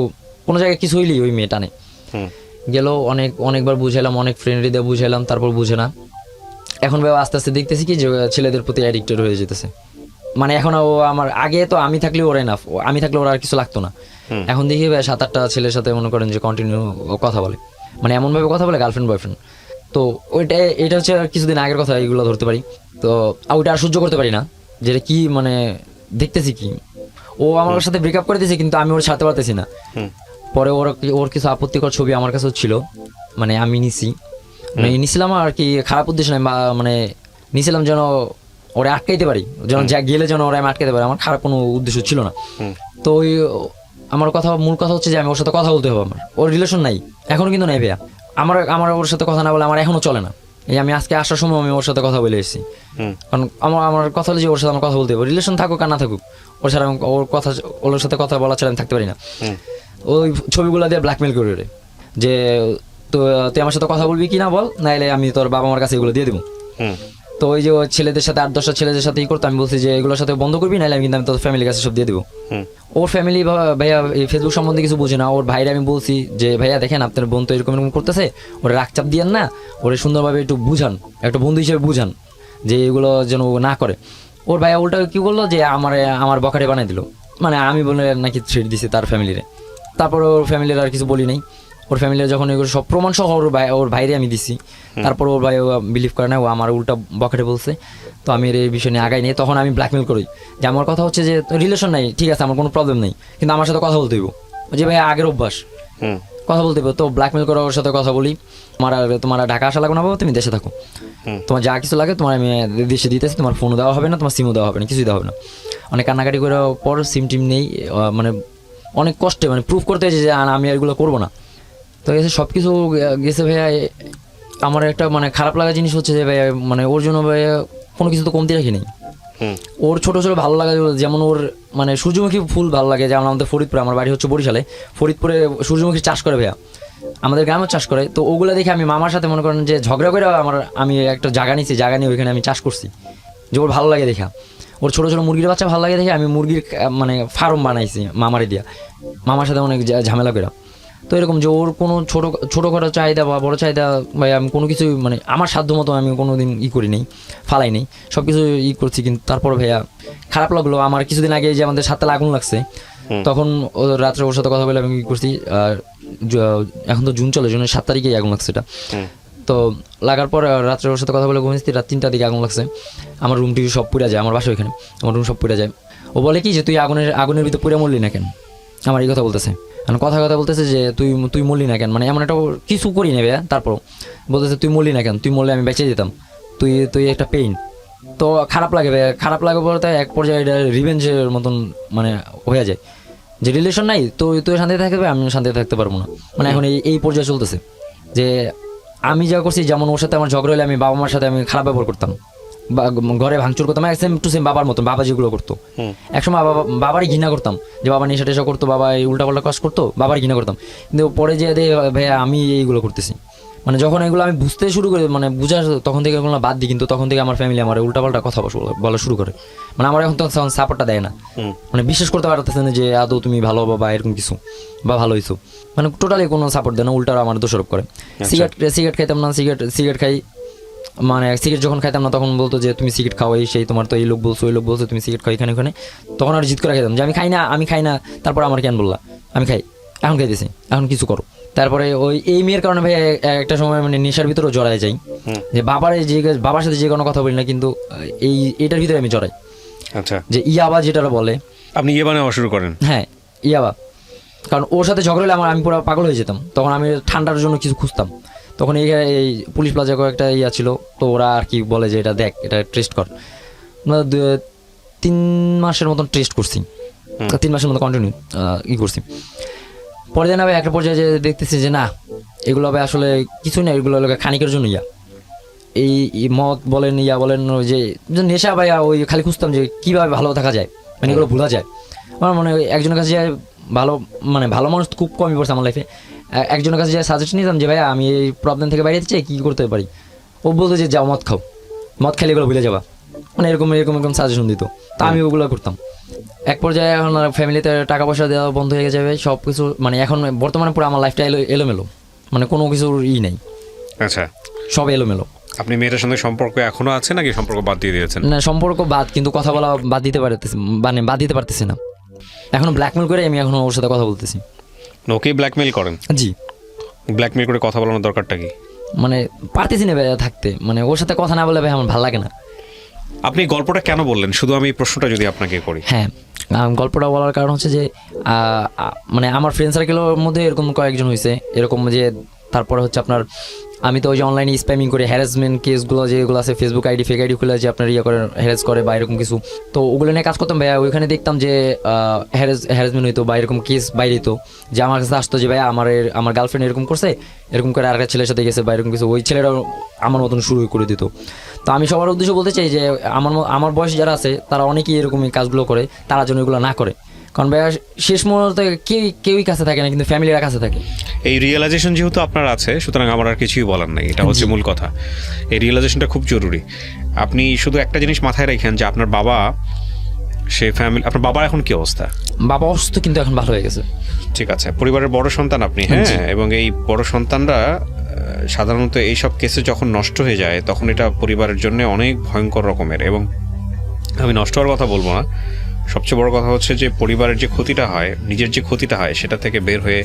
কোনো জায়গায় কিছু হইলেই ওই মেয়ে টানে। গেল অনেকবার বুঝাইলাম, অনেক ফ্রেন্ডলি দিয়ে বুঝাইলাম, তারপর বুঝে না। এখন আস্তে আস্তে দেখতেছি কি যে ছেলেদের প্রতি অ্যাডিক্টেড হয়ে যেতেছে, মানে এখন ও আমার আগে তো আমি থাকলে ওরা এনাফ, আমি থাকলে ওরা আর কিছু লাগতো না, এখন দেখি 7-8টা ছেলের সাথে মনে করেন যে কন্টিনিউ কথা বলে, মানে এমনভাবে কথা বলে গার্লফ্রেন্ড বয়ফ্রেন্ড। তো এটা হচ্ছে কিছুদিন আগের কথা, এইগুলো ধরতে পারি, তো ওইটা আর সহ্য করতে পারি না, যেটা কি মানে দেখতেছি কি ও আমার সাথে ব্রেকআপ করে দিয়েছে, কিন্তু আমি ওর সাথে পারতেছি না। পরে ওর কিছু আপত্তিকর ছবি আমার কাছেও ছিল, মানে আমি নিছিলাম আর কি, খারাপ উদ্দেশ্য নয়, মানে নিছিলাম যেন ওরা আটকাইতে পারি, যেন যা গেলে যেন ওরা আমি আটকাইতে পারি, আমার খারাপ কোনো উদ্দেশ্য ছিল না। তো ওই মূল কথা হচ্ছে যে আমি ওর সাথে কথা বলতে হবে, আমার ওর রিলেশন নাই, এখনো কিন্তু নাই ভাইয়া, আমার ওর সাথে কথা না বলে আমার এখনো চলে না। এই আমি আজকে আসার সময় আমি ওর সাথে কথা বলে এসেছি, কারণ আমার কথা হলো যে ওর সাথে আমার কথা বলতে হবে, রিলেশন থাকুক আর না থাকুক, ওর ছাড়া ওর সাথে কথা বলা ছাড়া আমি থাকতে পারি না। ওই ছবিগুলো দিয়ে ব্ল্যাকমেল করে যে তুই আমার সাথে কথা বলবি কি না বল, নাইলে আমি তোর বাবা মার কাছে এগুলো দিয়ে দেবো। তো ওই যে ছেলেদের সাথে 8-10টা ছেলেদের সাথে করতো, আমি বলছি যে এগুলোর সাথে বন্ধ করবি, নাইলে আমি কিন্তু আমি তোর ফ্যামিলির কাছে সব দিয়ে দেবো। ওর ফ্যামিলি ভাইয়া এই ফেসবুক সম্বন্ধে কিছু বুঝে না, ওর ভাইরা আমি বলছি যে ভাইয়া দেখেন আপনার বোন তো এরকম করতেছে, ওরা রাগচাপ দিয়েন না, ওরা সুন্দরভাবে একটু বুঝান, একটা বন্ধু হিসেবে বুঝান যে এগুলো যেন না করে। ওর ভাইয়া উল্টা কি বললো যে আমার বখাটে বানাই দিল, মানে আমি বলে নাকি থ্রেট দিছি তার ফ্যামিলিরে। তারপর ওর ফ্যামিলির আর কিছু বলি নাই, ওর ফ্যামিলি যখন এগুলো সব প্রমাণ সহ ওর ভাইরে আমি দিছি, তারপর ওর ভাই বিলিভ করে না, ও আমার উল্টা বকেটে বলছে। তো আমি এই বিষয় নিয়ে আগাই নিয়ে তখন আমি ব্ল্যাকমেল করি যে আমার কথা হচ্ছে যে রিলেশন নাই, ঠিক আছে আমার কোনো প্রবলেম নেই, কিন্তু আমার সাথে কথা বলতে হইব, যে ভাই আগের অভ্যাস কথা বলতে হবে। তো ব্ল্যাকমেল করে ওর সাথে কথা বলি, তোমার ঢাকা আসা লাগবে না বাবা, তুমি দেশে থাকো, তোমার যা কিছু লাগে তোমার আমি দেশে দিতেছি, তোমার ফোনও দেওয়া হবে না, তোমার সিমও দেওয়া হবে না, কিছুই দেওয়া হবে না। অনেক কান্নাকাটি করে পর সিম টিম নেই, মানে অনেক কষ্টে মানে প্রুভ করতে হয়েছে যে আমি এগুলো করবো না। তো এসে সব কিছু গেছে ভাইয়া। আমার একটা মানে খারাপ লাগা জিনিস হচ্ছে যে ভাইয়া মানে ওর জন্য ভাইয়া কোনো কিছু তো কমতি রাখি নেই। ওর ছোটো ছোটো ভালো লাগে, যেমন ওর মানে সূর্যমুখী ফুল ভালো লাগে, যেমন আমাদের ফরিদপুরে, আমার বাড়ি হচ্ছে বরিশালে, ফরিদপুরে সূর্যমুখী চাষ করে ভাইয়া, আমাদের গ্রামেও চাষ করে। তো ওগুলো দেখে আমি মামার সাথে মনে করেন যে ঝগড়া করে আমি একটা জায়গা নিয়েছি, জায়গা নিয়ে ওইখানে আমি চাষ করছি, যে ওর ভালো লাগে দেখা। ওর ছোটো ছোটো মুরগির বাচ্চা ভালো লাগে দেখে আমি মুরগির মানে ফার্ম বানাইছি মামারে দিয়া, মামার সাথে অনেক ঝামেলা করে। তো এরকম যে ওর কোনো ছোটোখাটো চাহিদা বা বড়ো চাহিদা ভাই আমি কোনো কিছু মানে আমার সাধ্য মতো আমি কোনো দিন করি নেই, ফালাই নেই, সব কিছু করছি। কিন্তু তারপর ভাইয়া খারাপ লাগলো আমার কিছুদিন আগে যে আমাদের 7 তালা আগুন লাগছে, তখন ও রাত্রে ওর সাথে কথা বলে আমি করছি, এখন তো জুন চলে, জুনের 7 তারিখেই আগুন লাগছে এটা। তো লাগার পর রাত্রে ওর সাথে কথা বলে ঘুমিয়েছি, রাত 3টার দিকে আগুন লাগছে, আমার রুম টিভি সব পুড়ে যায়, আমার বাসা ওইখানে, আমার রুম সব পুড়ে যায়। ও বলে কি যে তুই আগুনের ভিতরে পুড়ে মরলি না কেন, আমার এই কথা বলতেছে, কথা বলতেছে যে তুই মরলি না কেন, মানে এমন একটা কিছু করি নেবে। তারপর বলতেছে তুই মরলি না কেন, তুই মরলে আমি বেঁচে যেতাম, তুই একটা পেইন। তো খারাপ লাগে বলতে এক পর্যায়ে এটা রিভেঞ্জের মতন মানে হয়ে যায়, যে রিলেশন নাই তো তুই শান্তিতে থাকতে আমি শান্তিতে থাকতে পারবো না, মানে এখন এই পর্যায়ে চলতেছে। যে আমি যা করছি, যেমন ওর সাথে আমার ঝগড়া হলে আমি বাবা মার সাথে আমি খারাপ ব্যবহার করতাম, ঘরে ভাঙচুর করতাম, সেম টু সেম বাবার মতন, বাবা যেগুলো করতো। একসময় বাবারই ঘৃণা করতাম, যে বাবা নেশা টেশা করতো, বাবা এই উল্টাপাল্টা কাজ করতো, বাবার ঘৃণা করতাম। কিন্তু পরে যে ভাইয়া আমি এইগুলো করতেছি, মানে যখন এগুলো আমি বুঝতে শুরু করি, মানে বুঝার তখন থেকে এগুলো বাদ দিই, কিন্তু তখন থেকে আমার ফ্যামিলি আমার উল্টাপাল্টা কথা বলা শুরু করে, মানে আমার এখন তখন সাপোর্টটা দেয় না, মানে বিশ্বাস করতে পারতেছে না যে আদৌ তুমি ভালো বা এরকম কিছু বা ভালো হইছো, মানে টোটালি কোনো সাপোর্ট দেয় না, উল্টারা আমার দোষারোপ করে। সিগারেট খাইতাম না, সিগারেট খাই, মানে সিগারেট যখন খাইতাম না তখন বলতো যে তুমি সিগারেট খাও, এই সেই তোমার তো এই লোক বলছো ওই লোক বলছো তুমি সিগারেট খাও এখানে, তখন আর জিদ করে খাইতাম যে আমি খাই না, তারপর আমার কেন বললা, আমি খাই, এখন খাইতেছি, এখন কিছু করো। তারপরে এই মেয়ের কারণে ভাই একটা সময় মানে নেশার ভিতরেও জড়ায় যাই, যে বাবার সাথে যে কোনো কথা বলি না, কিন্তু এটার ভিতরে আমি জড়াই। আচ্ছা, যে ইয়াবা যেটা বলে, আপনি ইয়াবা নেওয়া শুরু করেন? হ্যাঁ, ইয়াবা, কারণ ওর সাথে ঝগড়া হলে আমি পুরো পাগল হয়ে যেতাম, তখন আমি ঠান্ডার জন্য কিছু খুঁজতাম। তখন এই পুলিশ প্লাজা একটা ইয়া ছিল, তো ওরা আর কি বলে যে এটা দেখ, এটা টেস্ট কর। 3 মাসের মতন টেস্ট করছি, 3 মাসের মতো কন্টিনিউ করছি। পরে যেন একটা পর্যায়ে যে দেখতেছি যে না, এগুলো হবে আসলে কিছু না, এগুলো খানিকের জন্য এই মদ বলেন বলেন যে নেশা ভাইয়া, ওই খালি খুঁজতাম যে কীভাবে ভালো থাকা যায়, মানে এগুলো ভোলা যায়। আমার মনে হয় একজনের কাছে যায় ভালো মানুষ খুব কমই পড়ছে আমার লাইফে, একজনের কাছে যাই সাজেশন নিতাম যে ভাইয়া আমি এই প্রবলেম থেকে বাইরে চাই, কী করতে পারি। ও বলতো যে যাও মদ খাও, মদ খেলে এগুলো ভুলে যাবা, মানে এরকম সাজেশন দিত। তা আমি ওগুলো করতাম। এক পর্যায়ে এখন ফ্যামিলিতে টাকা পয়সা দেওয়া বন্ধ হয়ে যাবে সব কিছু, মানে এখন বর্তমানে পুরো আমার লাইফটা এলোমেলো, মানে কোনো কিছুর নাই। আচ্ছা, সব এলোমেলো। আপনি মেয়েটার সঙ্গে সম্পর্ক এখনো আছে নাকি সম্পর্ক বাদ দিয়ে দিয়েছেন? না, সম্পর্ক বাদ, কিন্তু কথা বলা বাদ দিতে পারতেছি না। এখনো ব্ল্যাকমেল করে আমি এখনো ওর সাথে কথা বলতেছি। ওকে ব্ল্যাকমেল করেন? জি। ব্ল্যাকমেল করে কথা বলানোর দরকারটা কি? মানে পারতেছি না ভাই থাকতে, মানে ওর সাথে কথা না বলে ভাই আমার ভালো লাগে না। আপনি গল্পটা কেন বললেন, শুধু আমি প্রশ্নটা যদি আপনাকে করি? হ্যাঁ, গল্পটা বলার কারণ হচ্ছে যে মানে আমার ফ্রেন্ড সার্কেলের মধ্যে এরকম কয়েকজন হয়েছে এরকম, যে তারপরে হচ্ছে আপনার আমি তো ওই যে অনলাইনে স্প্যামিং করে হ্যারাসমেন্ট কেসগুলো যেগুলো আছে, ফেসবুক আইডি ফেক আইডি খুলে যে আপনার করে হ্যারাস করে বা এরকম কিছু, তো ওগুলো নিয়ে কাজ করতাম ভাইয়া। ওইখানে দেখতাম যে হ্যারাসমেন্ট হইতো বা এরকম কেস বাইরে হইতো, যে আমার কাছে আসতো যে ভাইয়া আমার গার্লফ্রেন্ড এরকম করছে, এরকম করে আরেকটা ছেলের সাথে গেছে বা এরকম কিছু, ওই ছেলেটাও আমার মতন শুরু করে দিত। তো আমি সবার উদ্দেশ্যে বলতে চাই যে আমার বয়সী যারা আছে তারা অনেকেই এরকম কাজগুলো করে, তারা যেন এগুলো না করে, কারণ ভাইয়া শেষ মুহূর্তে কেউই কাছে থাকে না, কিন্তু ফ্যামিলিরা কাছে থাকে। এই রিয়েলাইজেশন যেহেতু আপনার আছে, সুতরাং আমার আর কিছুই বলার নাই, এটা হচ্ছে মূল কথা। এই রিয়েলাইজেশনটা খুব জরুরি। আপনি শুধু একটা জিনিস মাথায় রাখেন যে আপনার বাবা, আপনার বাবার এখন কি অবস্থা? বাবা অসুস্থ, কিন্তু এখন ভালো হয়ে গেছে। ঠিক আছে, পরিবারের বড় সন্তান আপনি, হ্যাঁ, এবং এই বড় সন্তানরা সাধারণত এইসব কেসে যখন নষ্ট হয়ে যায় তখন এটা পরিবারের জন্য অনেক ভয়ঙ্কর রকমের, এবং আমি নষ্ট হওয়ার কথা বলবো না, সবচেয়ে বড় কথা হচ্ছে যে পরিবারের যে ক্ষতিটা হয়, নিজের যে ক্ষতিটা হয়, সেটা থেকে বের হয়ে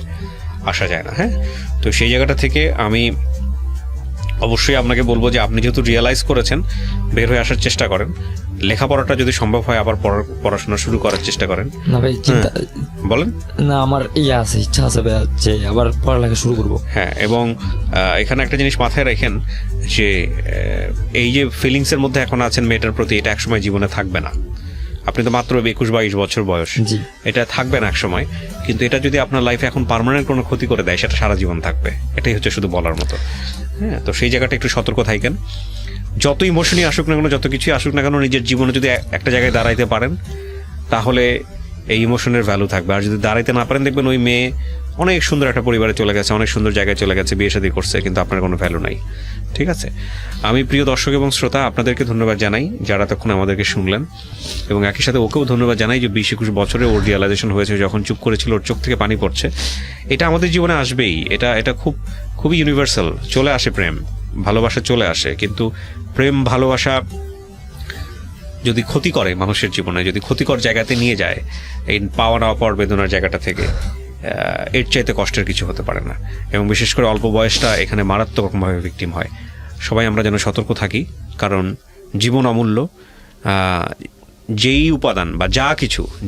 আসা যায় না। হ্যাঁ, তো সেই জায়গাটা থেকে আমি অবশ্যই আপনাকে বলবো যে আপনি যেহেতু রিয়েলাইজ করেছেন, বের হয়ে আসার চেষ্টা করেন। লেখাপড়াটা যদি সম্ভব হয় আবার পড়াশোনা শুরু করার চেষ্টা করেন। না ভাই চিন্তা, বলেন। না আমার আছে, ইচ্ছা আছে ভাই, যে আবার পড়ালেখা শুরু করব। হ্যাঁ, এবং এখানে একটা জিনিস মাথায় রাখেন যে এই যে ফিলিংসের মধ্যে এখন আছেন মেয়েটার প্রতি, এটা একসময় জীবনে থাকবে না। আপনি তো মাত্র 21-22 বছর বয়স, জি। এটা থাকবে না এক সময়, কিন্তু এটা যদি আপনার লাইফে এখন পার্মানেন্ট কোনো ক্ষতি করে দেয়, সেটা সারা জীবন থাকবে। এটাই হচ্ছে শুধু বলার মতো। হ্যাঁ, তো সেই জায়গাটা একটু সতর্ক থাকেন। যত ইমোশনই আসুক না কেন, যত কিছুই আসুক না কেন, নিজের জীবনে যদি একটা জায়গায় দাঁড়াইতে পারেন, তাহলে এই ইমোশনের ভ্যালু থাকবে। আর যদি দাঁড়াইতে না পারেন, দেখবেন ওই মেয়ে অনেক সুন্দর একটা পরিবারে চলে গেছে, অনেক সুন্দর জায়গায় চলে গেছে, বিয়ে শাদী করছে, কিন্তু আপনার কোনো ভ্যালু নাই। ঠিক আছে, আমি প্রিয় দর্শক এবং শ্রোতা আপনাদেরকে ধন্যবাদ জানাই যারা তখন আমাদেরকে শুনলেন, এবং একই সাথে ওকেও ধন্যবাদ জানাই যে 20-21 বছরে ওর রিয়েলাইজেশন হয়েছে, যখন চুপ করেছিল ওর চোখ থেকে পানি পড়ছে। এটা আমাদের জীবনে আসবেই, এটা খুবই ইউনিভার্সাল। চলে আসে প্রেম ভালোবাসা, চলে আসে, কিন্তু প্রেম ভালোবাসা যদি ক্ষতি করে মানুষের জীবনে, যদি ক্ষতিকর জায়গাতে নিয়ে যায়, এই পাওয়া না পাওয়ার বেদনার জায়গাটা থেকে, এর চাইতে কষ্টের কিছু হতে পারে না। এবং বিশেষ করে অল্প বয়সটা এখানে মারাত্মক রকমভাবে ভিকটিম হয়। সবাই আমরা যেন সতর্ক থাকি, কারণ জীবন অমূল্য। যেই উপাদান বা যা কিছু